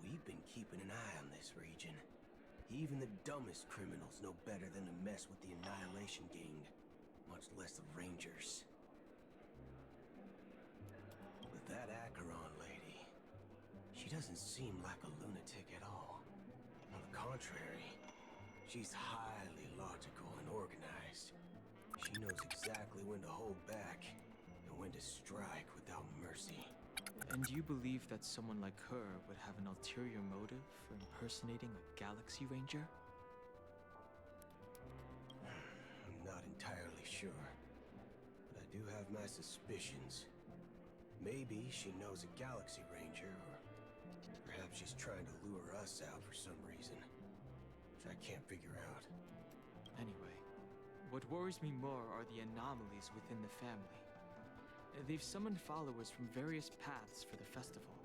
we've been keeping an eye on this region. Even the dumbest criminals know better than to mess with the Annihilation Gang, much less the Rangers. But that Acheron lady, she doesn't seem like a lunatic at all. On the contrary, she's highly logical and organized. She knows exactly when to hold back and when to strike without mercy. And you believe that someone like her would have an ulterior motive for impersonating a Galaxy Ranger? I'm not entirely sure, but I do have my suspicions. Maybe she knows a Galaxy Ranger, or perhaps she's trying to lure us out for some reason, which I can't figure out. Anyway, what worries me more are the anomalies within the family. They've summoned followers from various paths for the festival.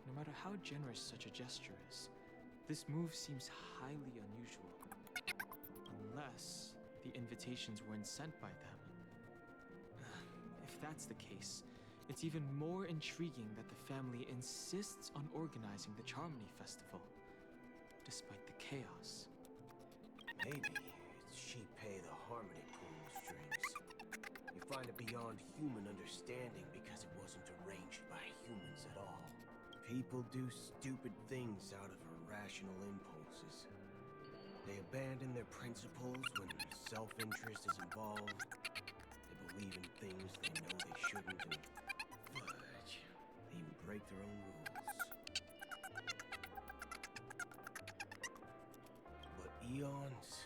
No matter how generous such a gesture is, this move seems highly unusual. Unless the invitations weren't sent by them. If that's the case, it's even more intriguing that the family insists on organizing the Charmony Festival, despite the chaos. Maybe it's Pt.2 the Harmony pulling the strings. You find it beyond human understanding because it wasn't arranged by humans at all. People do stupid things out of irrational impulses. They abandon their principles when self-interest is involved. They believe in things they know they shouldn't, and fudge, they even break their own rules. But eons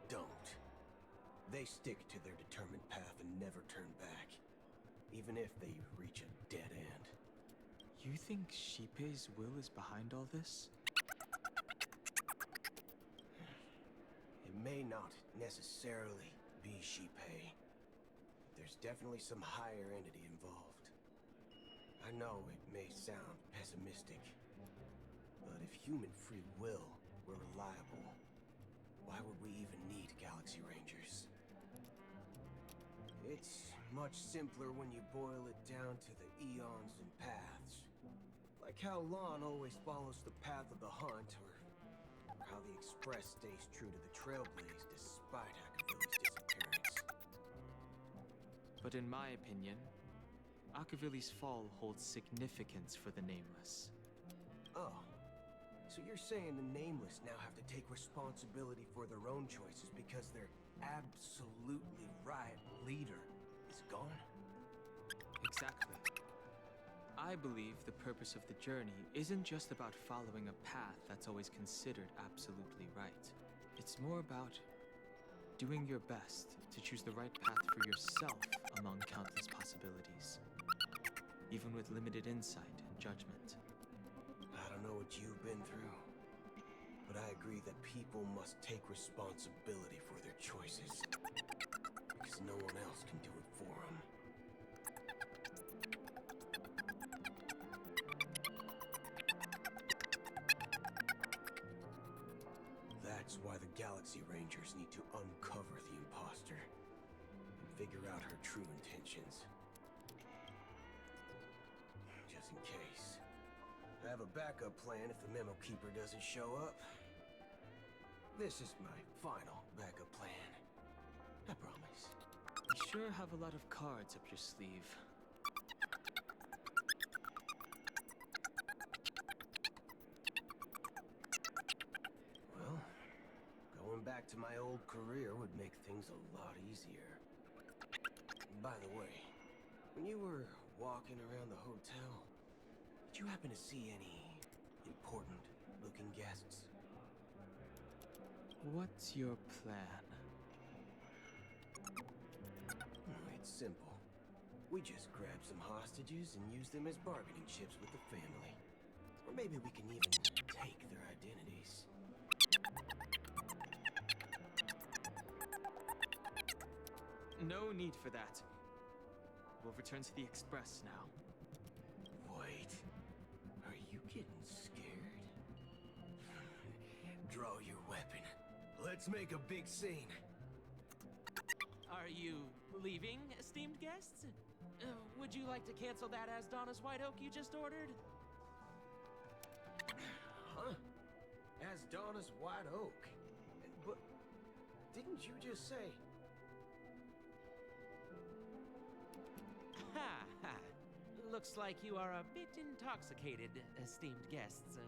don't. They stick to their determined path and never turn back, even if they reach a dead end. You think Xipe's will is behind all this? It may not necessarily be Xipe, but there's definitely some higher entity involved. I know it may sound pessimistic, but if human free will were reliable, why would we even need Galaxy Rangers? It's much simpler when you boil it down to the eons and paths. Like how Lon always follows the path of the hunt, or how the Express stays true to the Trailblaze despite Akavilli's disappearance. But in my opinion, Akavilli's fall holds significance for the Nameless. Oh, so you're saying the Nameless now have to take responsibility for their own choices because their absolutely right leader is gone? Exactly. I believe the purpose of the journey isn't just about following a path that's always considered absolutely right. It's more about doing your best to choose the right path for yourself among countless possibilities, even with limited insight and judgment. I don't know what you've been through, but I agree that people must take responsibility for their choices, because no one else can do it for them. That's why the Galaxy Rangers need to uncover the imposter and figure out her true intentions. Just in case. I have a backup plan if the Memo Keeper doesn't show up. This is my final backup plan. I promise. You sure have a lot of cards up your sleeve. Well, going back to my old career would make things a lot easier. By the way, when you were walking around the hotel, did you happen to see any important-looking guests? What's your plan? It's simple. We just grab some hostages and use them as bargaining chips with the family. Or maybe we can even take their identities. No need for that. We'll return to the Express now. Wait, are you getting scared? Draw your weapon. Let's make a big scene. Are you leaving, esteemed guests? Would you like to cancel that as Donna's White Oak you just ordered? Huh? As Donna's White Oak? But didn't you just say... Ha ha. Looks like you are a bit intoxicated, esteemed guests.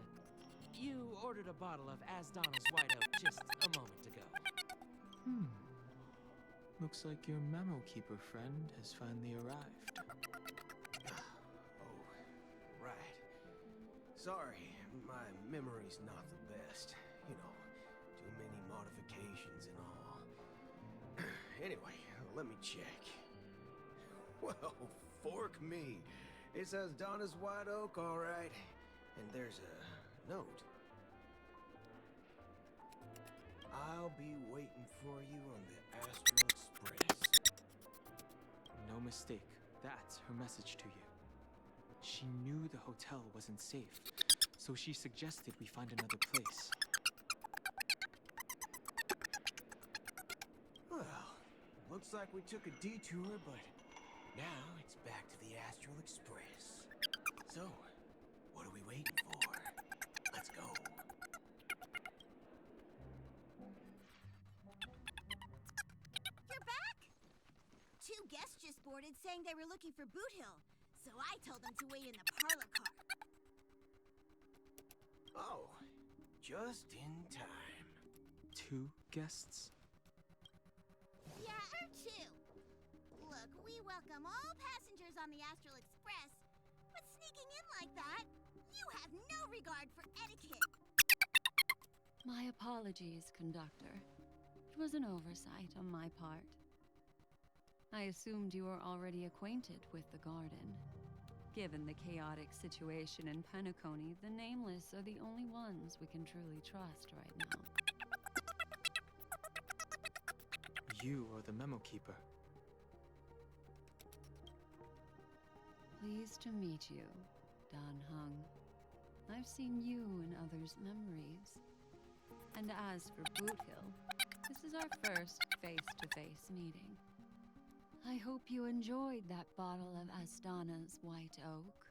You ordered a bottle of As Donna's White Oak just a moment ago. Looks like your memo keeper friend has finally arrived. Oh, right. Sorry, my memory's not the best. You know, too many modifications and all. Anyway, let me check. Well, fork me. It says Donna's White Oak, all right. And there's a note. I'll be waiting for you on the Astral Express. No mistake. That's her message to you. She knew the hotel wasn't safe, so she suggested we find another place. Well, looks like we took a detour, but now it's back to the Astral Express. So, what are we waiting for? Let's go. You're back? Two guests just boarded saying they were looking for Boot Hill, so I told them to wait in the parlor car. Oh, just in time. 2 guests? Yeah, or two. Look, we welcome all passengers on the Astral Express, but sneaking in like that, you have no regard for etiquette. My apologies, conductor. It was an oversight on my part. I assumed you were already acquainted with the garden. Given the chaotic situation in Penacony, the Nameless are the only ones we can truly trust right now. You are the memo keeper. Pleased to meet you, Dan Hung. I've seen you in others' memories. And as for Boot Hill, this is our first face-to-face meeting. I hope you enjoyed that bottle of Astana's White Oak.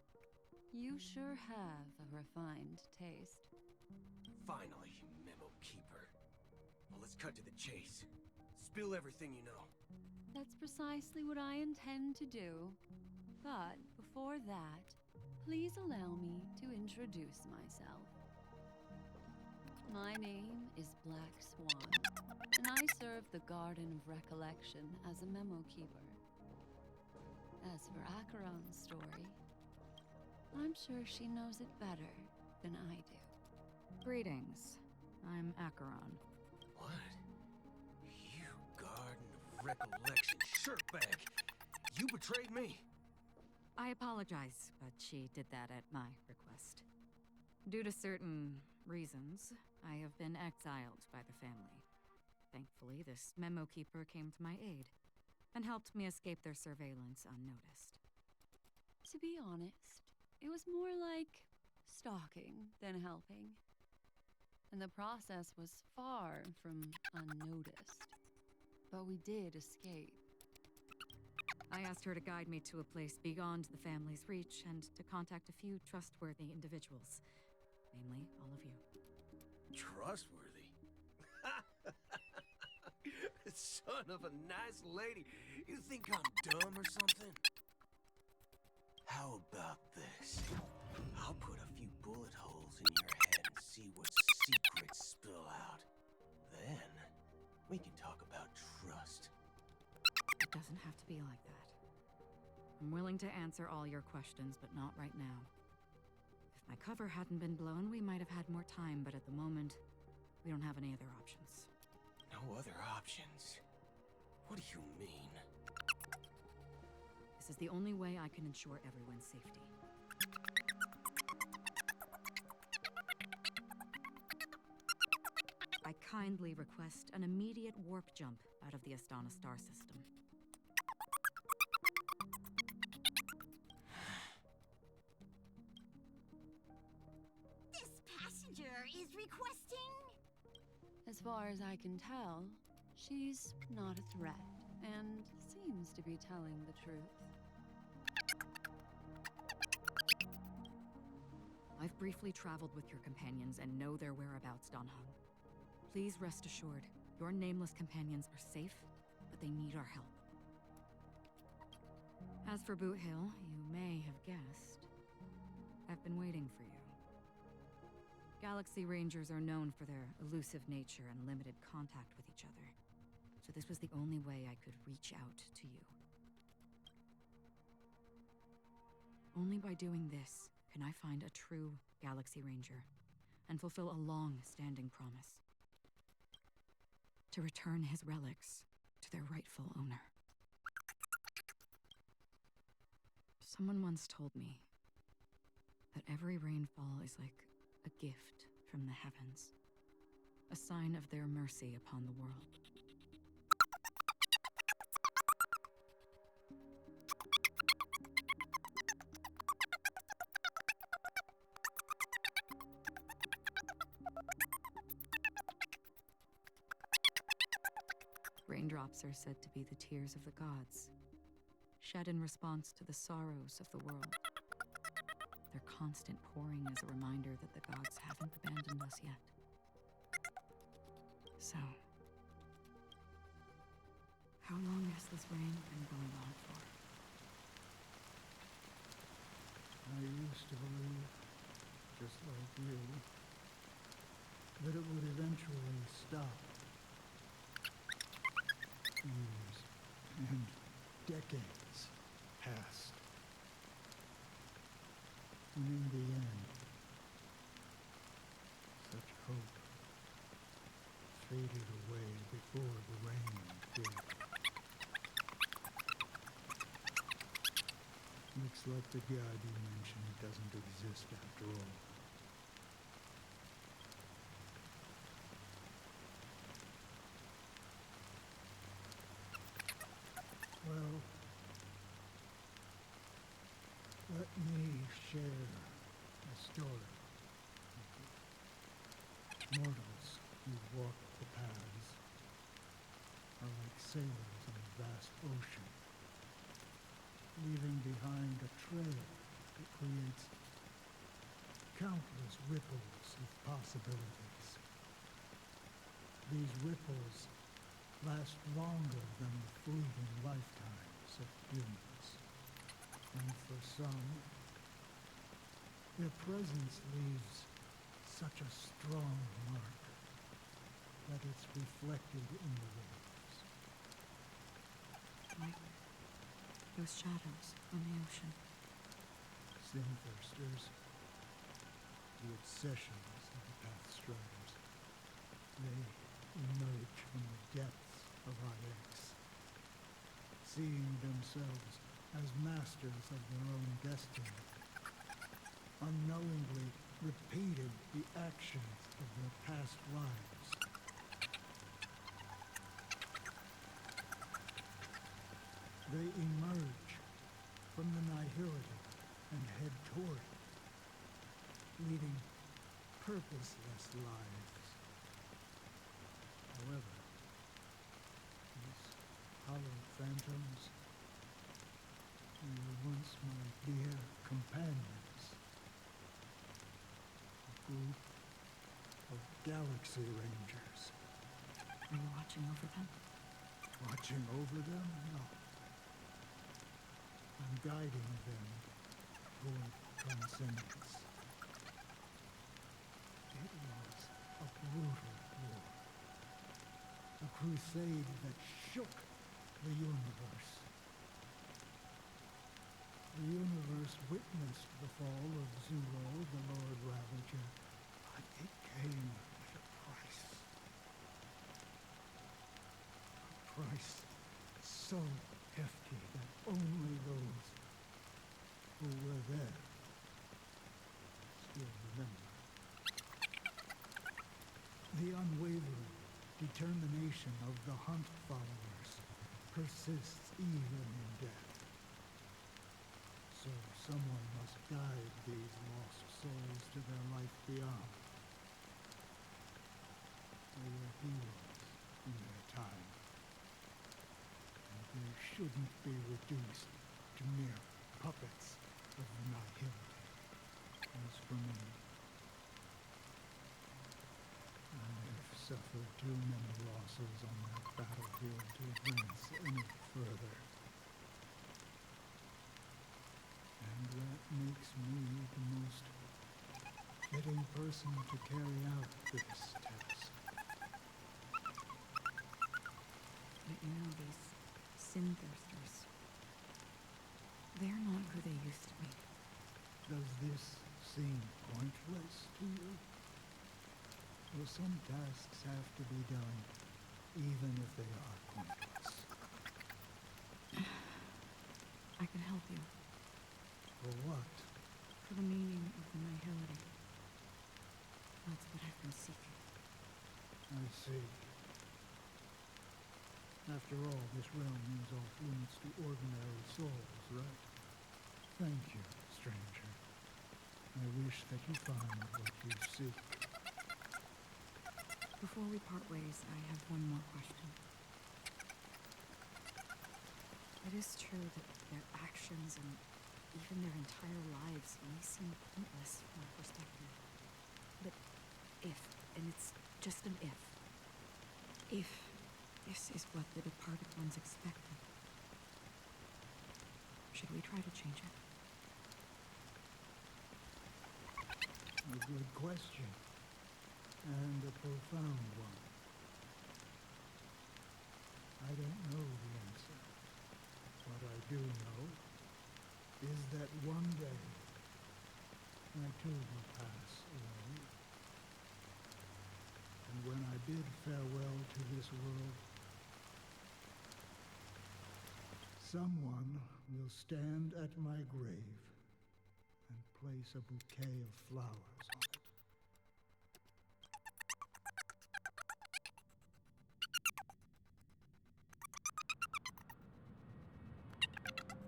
You sure have a refined taste. Finally, Memo Keeper. Well, let's cut to the chase. Spill everything you know. That's precisely what I intend to do. But before that, please allow me to introduce myself. My name is Black Swan, and I serve the Garden of Recollection as a memo keeper. As for Acheron's story, I'm sure she knows it better than I do. Greetings. I'm Acheron. What? You Garden of Recollection shirtbag! You betrayed me! I apologize, but she did that at my request. Due to certain reasons, I have been exiled by the family. Thankfully, this memo keeper came to my aid and helped me escape their surveillance unnoticed. To be honest, it was more like stalking than helping. And the process was far from unnoticed. But we did escape. I asked her to guide me to a place beyond the family's reach and to contact a few trustworthy individuals. Namely, all of you. Trustworthy? Son of a nice lady. You think I'm dumb or something? How about this? I'll put a few bullet holes in your head and see what secrets spill out. Then, we can talk about trust. It doesn't have to be like that. I'm willing to answer all your questions, but not right now. If my cover hadn't been blown, we might have had more time, but at the moment, we don't have any other options. No other options? What do you mean? This is the only way I can ensure everyone's safety. I kindly request an immediate warp jump out of the Astana star system. Ranger is requesting? As far as I can tell, she's not a threat and seems to be telling the truth. I've briefly traveled with your companions and know their whereabouts, Dan Heng. Please rest assured, your nameless companions are safe, but they need our help. As for Boot Hill, you may have guessed. I've been waiting for you. Galaxy Rangers are known for their elusive nature and limited contact with each other, so this was the only way I could reach out to you. Only by doing this can I find a true Galaxy Ranger and fulfill a long-standing promise. To return his relics to their rightful owner. Someone once told me that every rainfall is like a gift from the heavens, a sign of their mercy upon the world. Raindrops are said to be the tears of the gods, shed in response to the sorrows of the world. Their constant pouring is a reminder that the gods haven't abandoned us yet. So, how long has this rain been going on for? I used to believe, just like you, that it would eventually stop. Years and decades passed. And in the end, such hope faded away before the rain did. Looks like the god you mentioned doesn't exist after all. Well, let me share a story. Mortals who walk the paths are like sailors on a vast ocean, leaving behind a trail that creates countless ripples of possibilities. These ripples last longer than the fleeting lifetimes of humans. And for some, their presence leaves such a strong mark that it's reflected in the waves. Like those shadows on the ocean. Sinthirsters, the obsessions of the Pathstriders. They emerge from the depths of IX, seeing themselves as masters of their own destiny, unknowingly repeated the actions of their past lives. They emerge from the nihility and head toward it, leading purposeless lives. However, these hollow phantoms were once my dear companions. A group of Galaxy Rangers. Are you watching over them? Watching over them? No. I'm guiding them toward transcendence. It was a brutal war. A crusade that shook the universe. The universe witnessed the fall of Zuro, the Lord Ravager, but it came at a price. A price so hefty that only those who were there still remember. The unwavering determination of the Hunt followers persists even in death. So someone must guide these lost souls to their life beyond. They were heroes in their time. And they shouldn't be reduced to mere puppets of nihility. As for me, I have suffered too many losses on that battlefield to advance any further. And that makes me the most fitting person to carry out this task. But you know, these sin thirsters, they're not who they used to be. Does this seem pointless to you? Well, some tasks have to be done, even if they are pointless. I can help you. For what? For the meaning of the nihility. That's what I've been seeking. I see. After all, this realm means off limits to ordinary souls, right? Thank you, stranger. I wish that you find what you seek. Before we part ways, I have one more question. It is true that their actions and even their entire lives may seem pointless from our perspective. But if, and it's just an if this is what the departed ones expected, should we try to change it? A good question. And a profound one. I don't know the answer. What I do know is that one day I too will pass away. And when I bid farewell to this world, someone will stand at my grave and place a bouquet of flowers on it.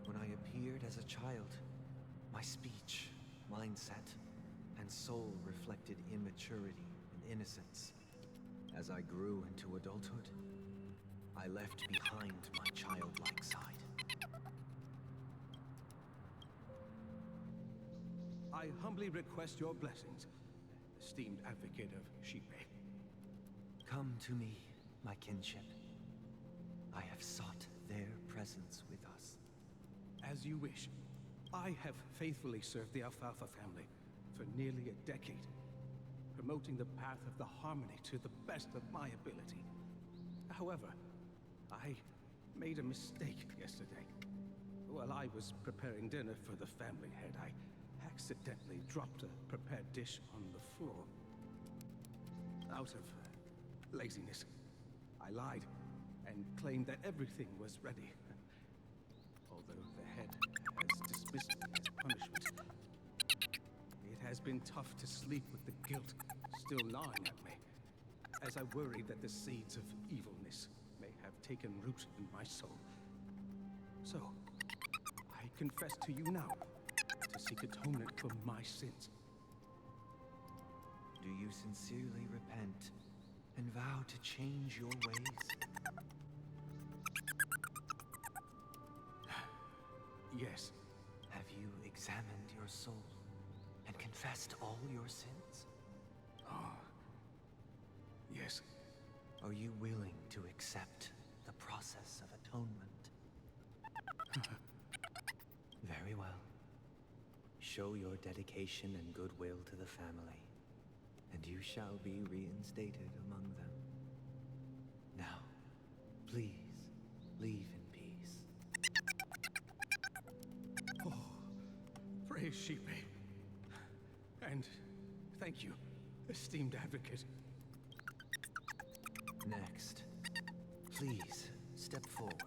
When I appeared as a child, my speech, mindset, and soul reflected immaturity and innocence. As I grew into adulthood, I left behind my childlike side. I humbly request your blessings, esteemed advocate of Xipe. Come to me, my kinship. I have sought their presence with us. As you wish. I have faithfully served the Alfalfa family for nearly a decade, promoting the path of the harmony to the best of my ability. However, I made a mistake yesterday. While I was preparing dinner for the family head, I accidentally dropped a prepared dish on the floor. Out of laziness, I lied and claimed that everything was ready. Although the head has dismissed me as punishment, it has been tough to sleep with the guilt still gnawing at me, as I worry that the seeds of evilness may have taken root in my soul. So, I confess to you now, to seek atonement for my sins. Do you sincerely repent and vow to change your ways? Yes. Have you examined your soul and confessed all your sins? Oh, yes. Are you willing to accept the process of atonement? Very well. Show your dedication and goodwill to the family, and you shall be reinstated among them. Now, please, leave in peace. Oh, praise Xipe. And thank you, esteemed advocate. Next, please step forward.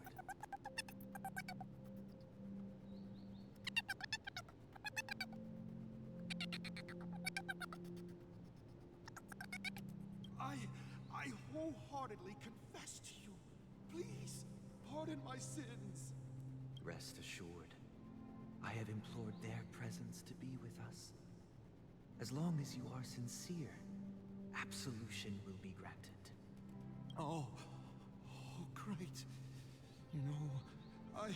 I wholeheartedly confess to you. Please, pardon my sins. Rest assured, I have implored their presence to be with us. As long as you are sincere, absolution will be granted. Oh, great. You know, I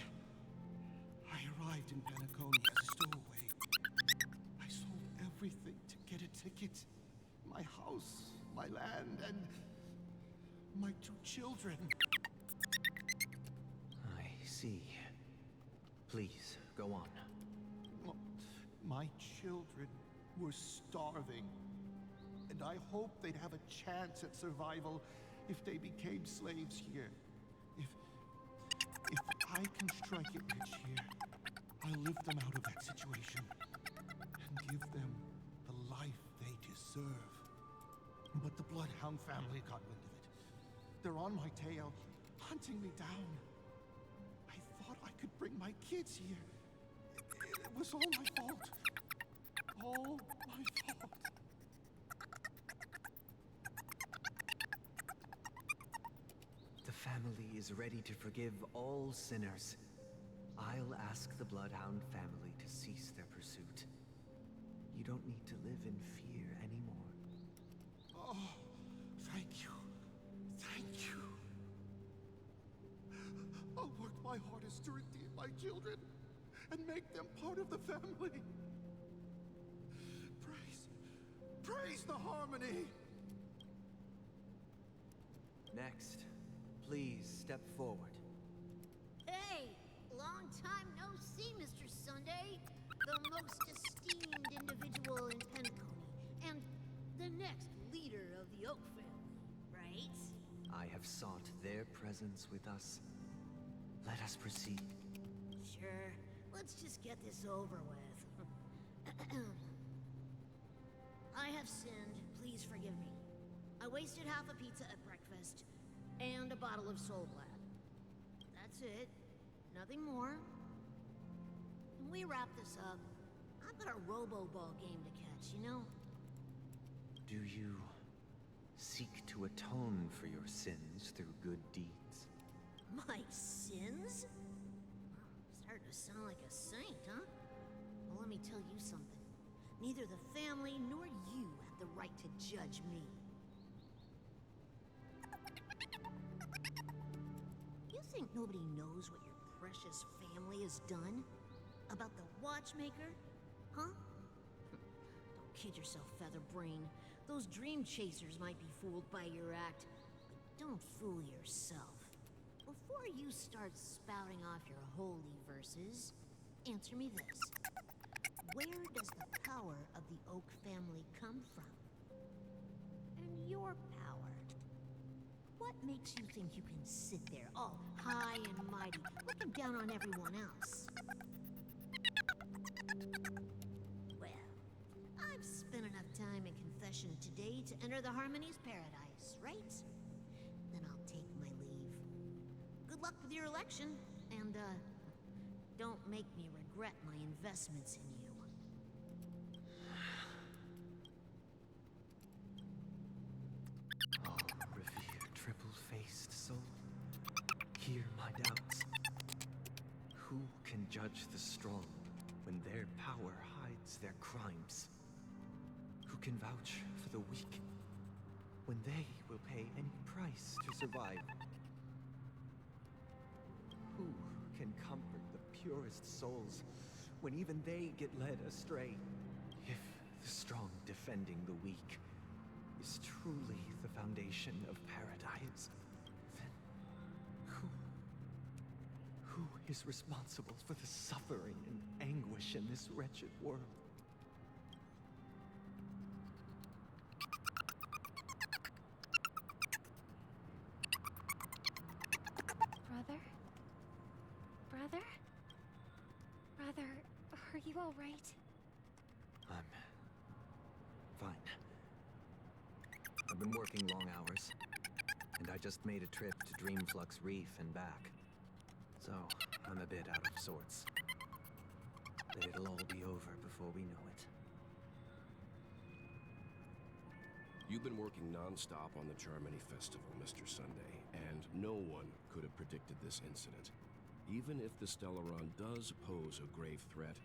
arrived in Penacony as a stowaway. I sold everything to get a ticket. My house, my land, and my 2 children. I see. Please, go on. My children were starving, and I hoped they'd have a chance at survival if they became slaves here. If I can strike it rich here, I'll lift them out of that situation and give them the life they deserve. But the Bloodhound family got wind of it. They're on my tail, hunting me down. I thought I could bring my kids here. It was all my fault. All my fault. The family is ready to forgive all sinners. I'll ask the Bloodhound family to cease their pursuit. You don't need to live in fear anymore. Oh, thank you. Thank you. I'll work my hardest to redeem my children and make them part of the family. Praise the Harmony! Next, please step forward. Hey! Long time no see, Mr. Sunday. The most esteemed individual in Penacony, and the next leader of the Oak family, right? I have sought their presence with us. Let us proceed. Sure. Let's just get this over with. I have sinned. Please forgive me. I wasted half a pizza at breakfast, and a bottle of Soul Glad. That's it. Nothing more. When we wrap this up, I've got a robo-ball game to catch, you know? Do you seek to atone for your sins through good deeds? My sins? Starting to sound like a saint, huh? Well, let me tell you something. Neither the family nor you have the right to judge me. You think nobody knows what your precious family has done? About the watchmaker? Huh? Don't kid yourself, Featherbrain. Those dream chasers might be fooled by your act, but don't fool yourself. Before you start spouting off your holy verses, answer me this. Where does the power of the Oak family come from? And your power? What makes you think you can sit there all high and mighty, looking down on everyone else? Well, I've spent enough time in confession today to enter the Harmony's paradise, right? Then I'll take my leave. Good luck with your election, and, don't make me regret my investments in you. Oh, revered triple-faced soul, hear my doubts. Who can judge the strong when their power hides their crimes? Who can vouch for the weak when they will pay any price to survive? Who can comfort the purest souls when even they get led astray? If the strong defending the weak is truly the foundation of paradise, then who is responsible for the suffering and anguish in this wretched world? Brother? Brother? Brother, are you all right? I'm fine. I've been working long hours, and I just made a trip to Dreamflux Reef and back. So, I'm a bit out of sorts. But it'll all be over before we know it. You've been working non-stop on the Charmony Festival, Mr. Sunday, and no one could have predicted this incident. Even if the Stellaron does pose a grave threat,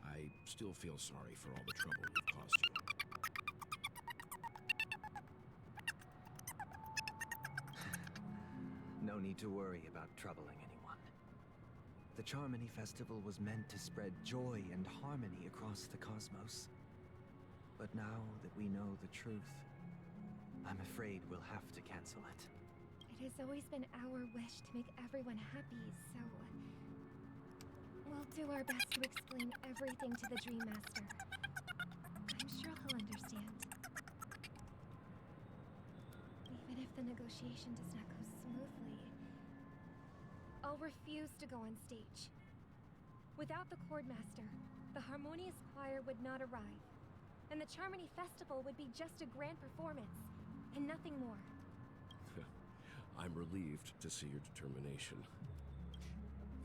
I still feel sorry for all the trouble we've caused you. No need to worry about troubling anyone. The Charmony Festival was meant to spread joy and harmony across the cosmos. But now that we know the truth, I'm afraid we'll have to cancel it. It has always been our wish to make everyone happy, so we'll do our best to explain everything to the Dream Master. I'm sure he'll understand. Even if the negotiation does not go smoothly, I'll refuse to go on stage. Without the Chord Master, the Harmonious Choir would not arrive, and the Charmony Festival would be just a grand performance, and nothing more. I'm relieved to see your determination.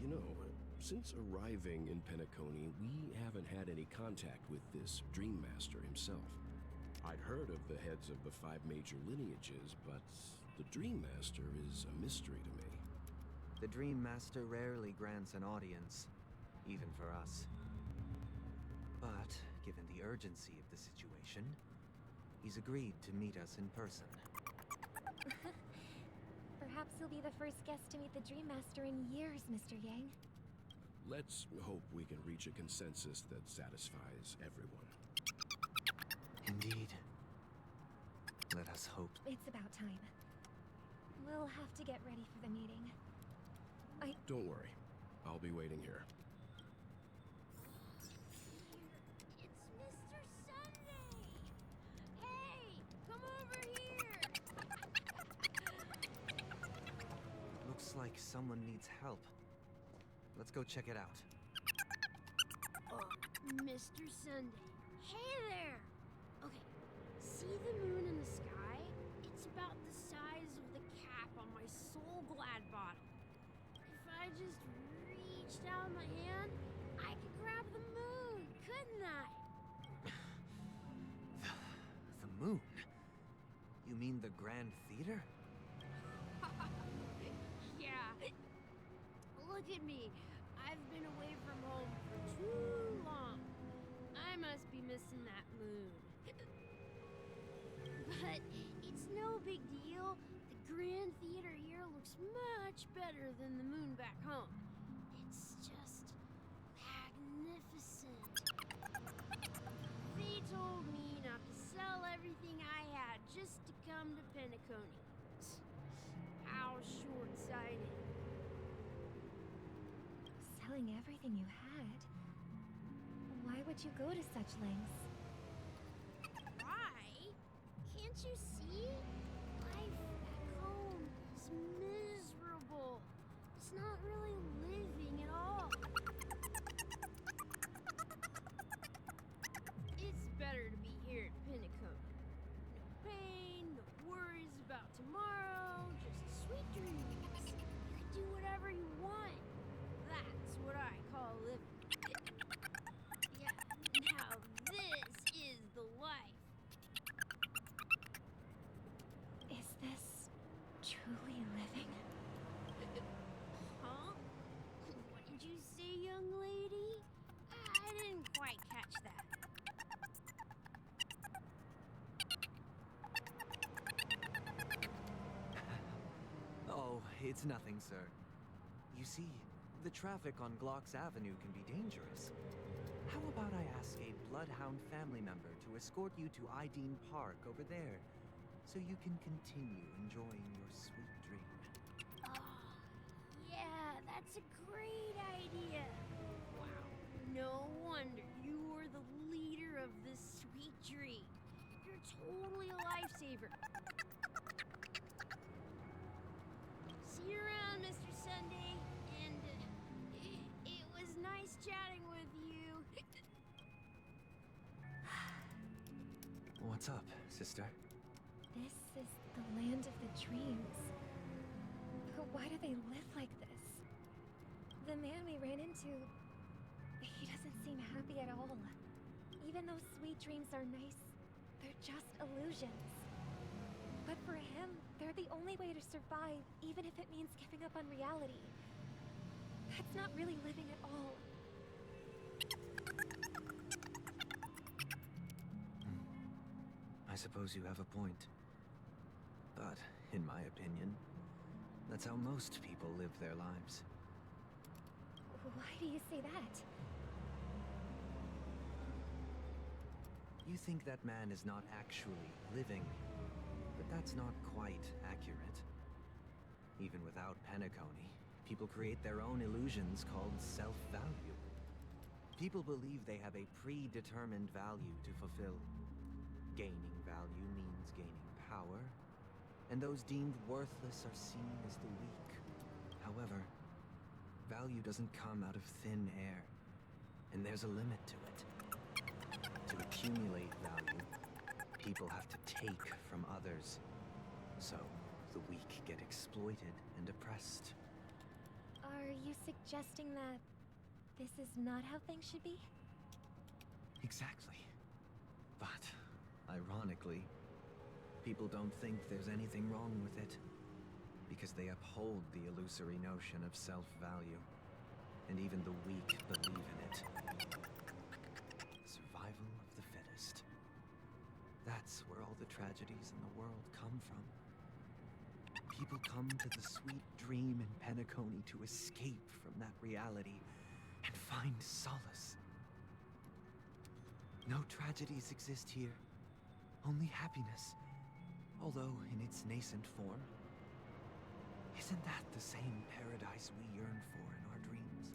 You know, since arriving in Penacony, we haven't had any contact with this Dream Master himself. I'd heard of the heads of the 5 major lineages, but the Dream Master is a mystery to me. The Dream Master rarely grants an audience, even for us. But, given the urgency of the situation, he's agreed to meet us in person. Perhaps you'll be the first guest to meet the Dream Master in years, Mr. Yang. Let's hope we can reach a consensus that satisfies everyone. Indeed. Let us hope. It's about time. We'll have to get ready for the meeting. Don't worry. I'll be waiting here. It's Mr. Sunday! Hey, come over here! Looks like someone needs help. Let's go check it out. Mr. Sunday. Hey there! Okay, see the moon in the sky? It's about the size of the cap on my Soul Glad bottle. If I just reached out my hand, I could grab the moon, couldn't I? The moon? You mean the Grand Theater? Yeah. Look at me. I've been away from home for too long. I must be missing that moon. But it's no big deal. The Grand Theater here looks much better than the moon back home. It's just magnificent. They told me not to sell everything I had just to come to Penacony. How short-sighted. Selling everything you had? Why would you go to such lengths? Why? Can't you see? Life back home is miserable. It's not really living at all. It's better to be here at Penacony. No pain, no worries about tomorrow, just sweet dreams. You can do whatever you want. That's what I call living. Yeah, now this is the life. Is this truly living? Huh? What did you say, young lady? I didn't quite catch that. Oh, it's nothing, sir. You see, the traffic on Glocks Avenue can be dangerous. How about I ask a Bloodhound family member to escort you to Ideen Park over there, so you can continue enjoying your sweet dream? Oh, yeah, that's a great idea. Wow, no wonder you were the leader of this sweet dream. You're totally a lifesaver. See you around, Mr. Sunday, and it was nice chatting with you. What's up, sister? This is the land of the dreams. But why do they live like this? The man we ran into, he doesn't seem happy at all. Even though sweet dreams are nice, they're just illusions. But for him, they're the only way to survive, even if it means giving up on reality. That's not really living at all. I suppose you have a point. But, in my opinion, That's how most people live their lives. Why do you say that? You think that man is not actually living, but that's not quite accurate. Even without Penacony, people create their own illusions called self-value. People believe they have a predetermined value to fulfill. Gaining value means gaining power, and those deemed worthless are seen as the weak. However, value doesn't come out of thin air, and there's a limit to it. To accumulate value, people have to take from others. So, the weak get exploited and oppressed. Are you suggesting that this is not how things should be? Exactly. But, ironically, people don't think there's anything wrong with it, because they uphold the illusory notion of self-value, and even the weak believe in it. Survival of the fittest. That's where all the tragedies in the world come from. People come to the sweet dream in Penacony to escape from that reality and find solace. No tragedies exist here, only happiness, although in its nascent form. Isn't that the same paradise we yearn for in our dreams?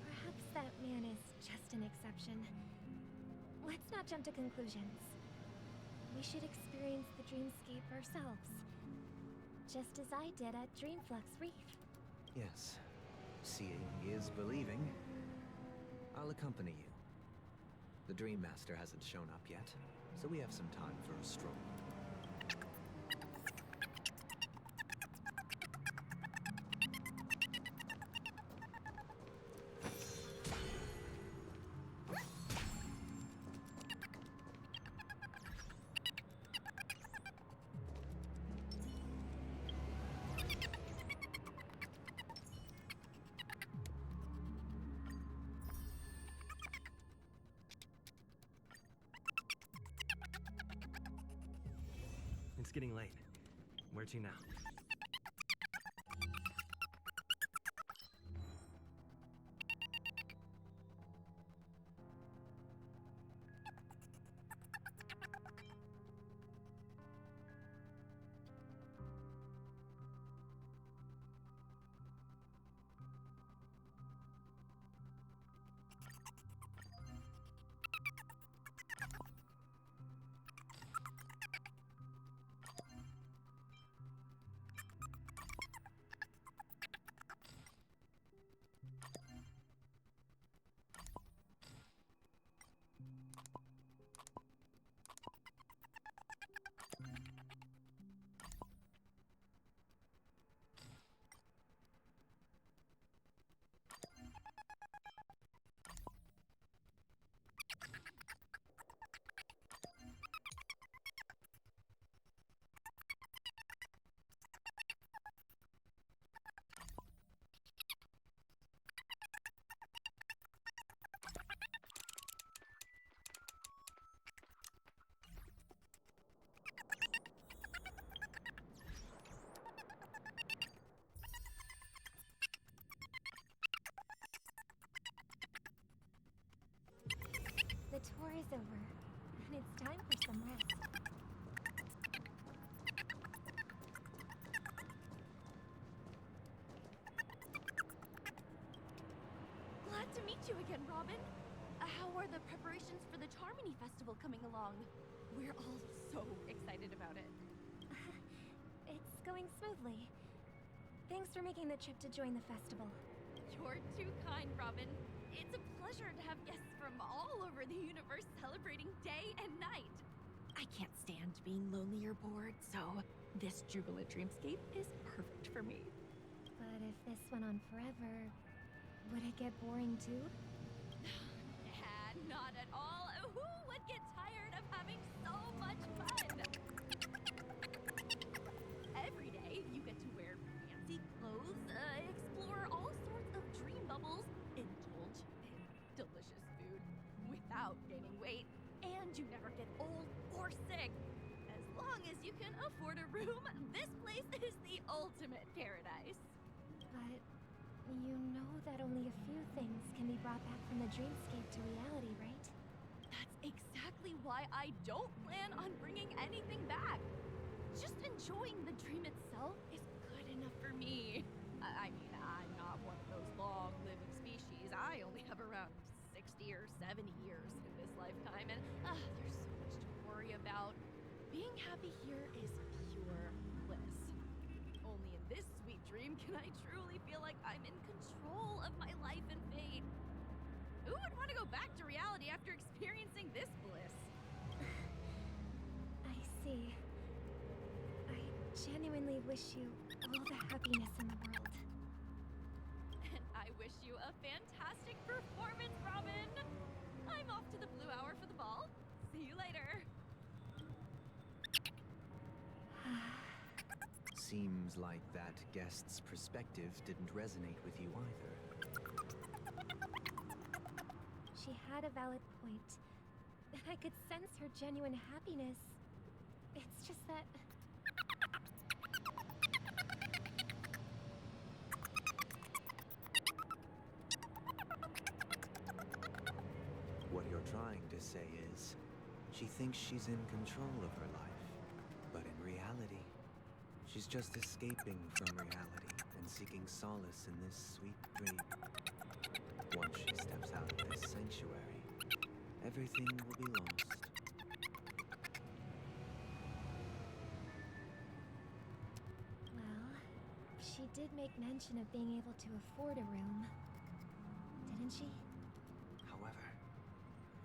Perhaps that man is just an exception. Let's not jump to conclusions. We should experience the dreamscape ourselves. Just as I did at Dreamflux Reef. Yes. Seeing is believing. I'll accompany you. The Dream Master hasn't shown up yet, so we have some time for a stroll. It's getting late. Where to now? The tour is over, and it's time for some rest. Glad to meet you again, Robin. How are the preparations for the Charmony Festival coming along? We're all so excited about it. It's going smoothly. Thanks for making the trip to join the festival. You're too kind, Robin. It's a pleasure to have guests from all over the universe celebrating day and night. I can't stand being lonely or bored, so this jubilant dreamscape is perfect for me. But if this went on forever, would it get boring too? Not at all. Who would get tired of having so much fun? Every day, you get to wear fancy clothes, explore all sorts of dream bubbles, indulge in delicious food without gaining weight, and you never get old or sick. As long as you can afford a room, this place is the ultimate paradise. But you know that only a few things can be brought back from the dreamscape to reality, right? That's exactly why I don't plan on bringing anything back. Just enjoying the dream itself is good enough for me. I mean, I'm not one of those long-living species. I only have around 60 or 70 years in this lifetime, and there's so much to worry about. Being happy here is pure bliss. Only in this sweet dream can I truly feel like I'm in control of my life and fate. Who would want to go back to reality after experiencing this bliss? I see. I genuinely wish you all the happiness in the world. And I wish you a fantastic performance, Robin! I'm off to the Blue Hour for the ball. See you later. Seems like that guest's perspective didn't resonate with you either. She had a valid point. I could sense her genuine happiness. It's just that... What you're trying to say is, she thinks she's in control of her life. But in reality, she's just escaping from reality and seeking solace in this sweet dream. Once she steps out of this sanctuary, everything will be lost. Well, she did make mention of being able to afford a room, didn't she? However,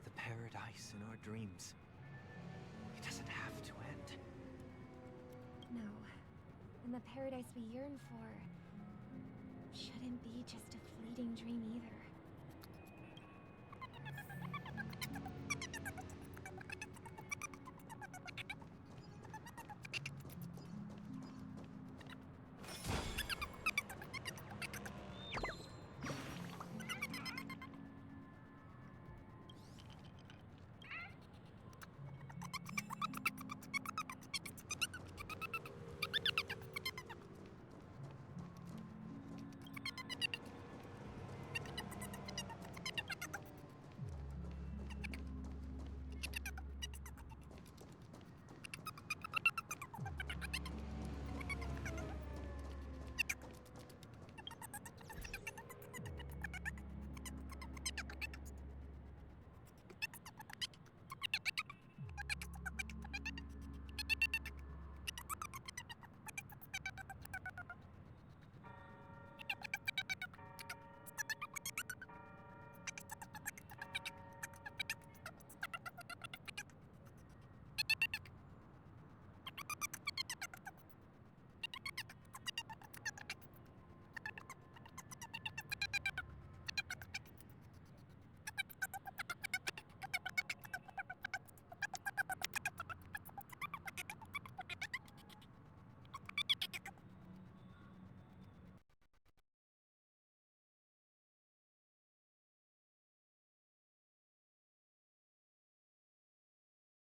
the paradise in our dreams, it doesn't have to end. No. And the paradise we yearn for shouldn't be just a fleeting dream either.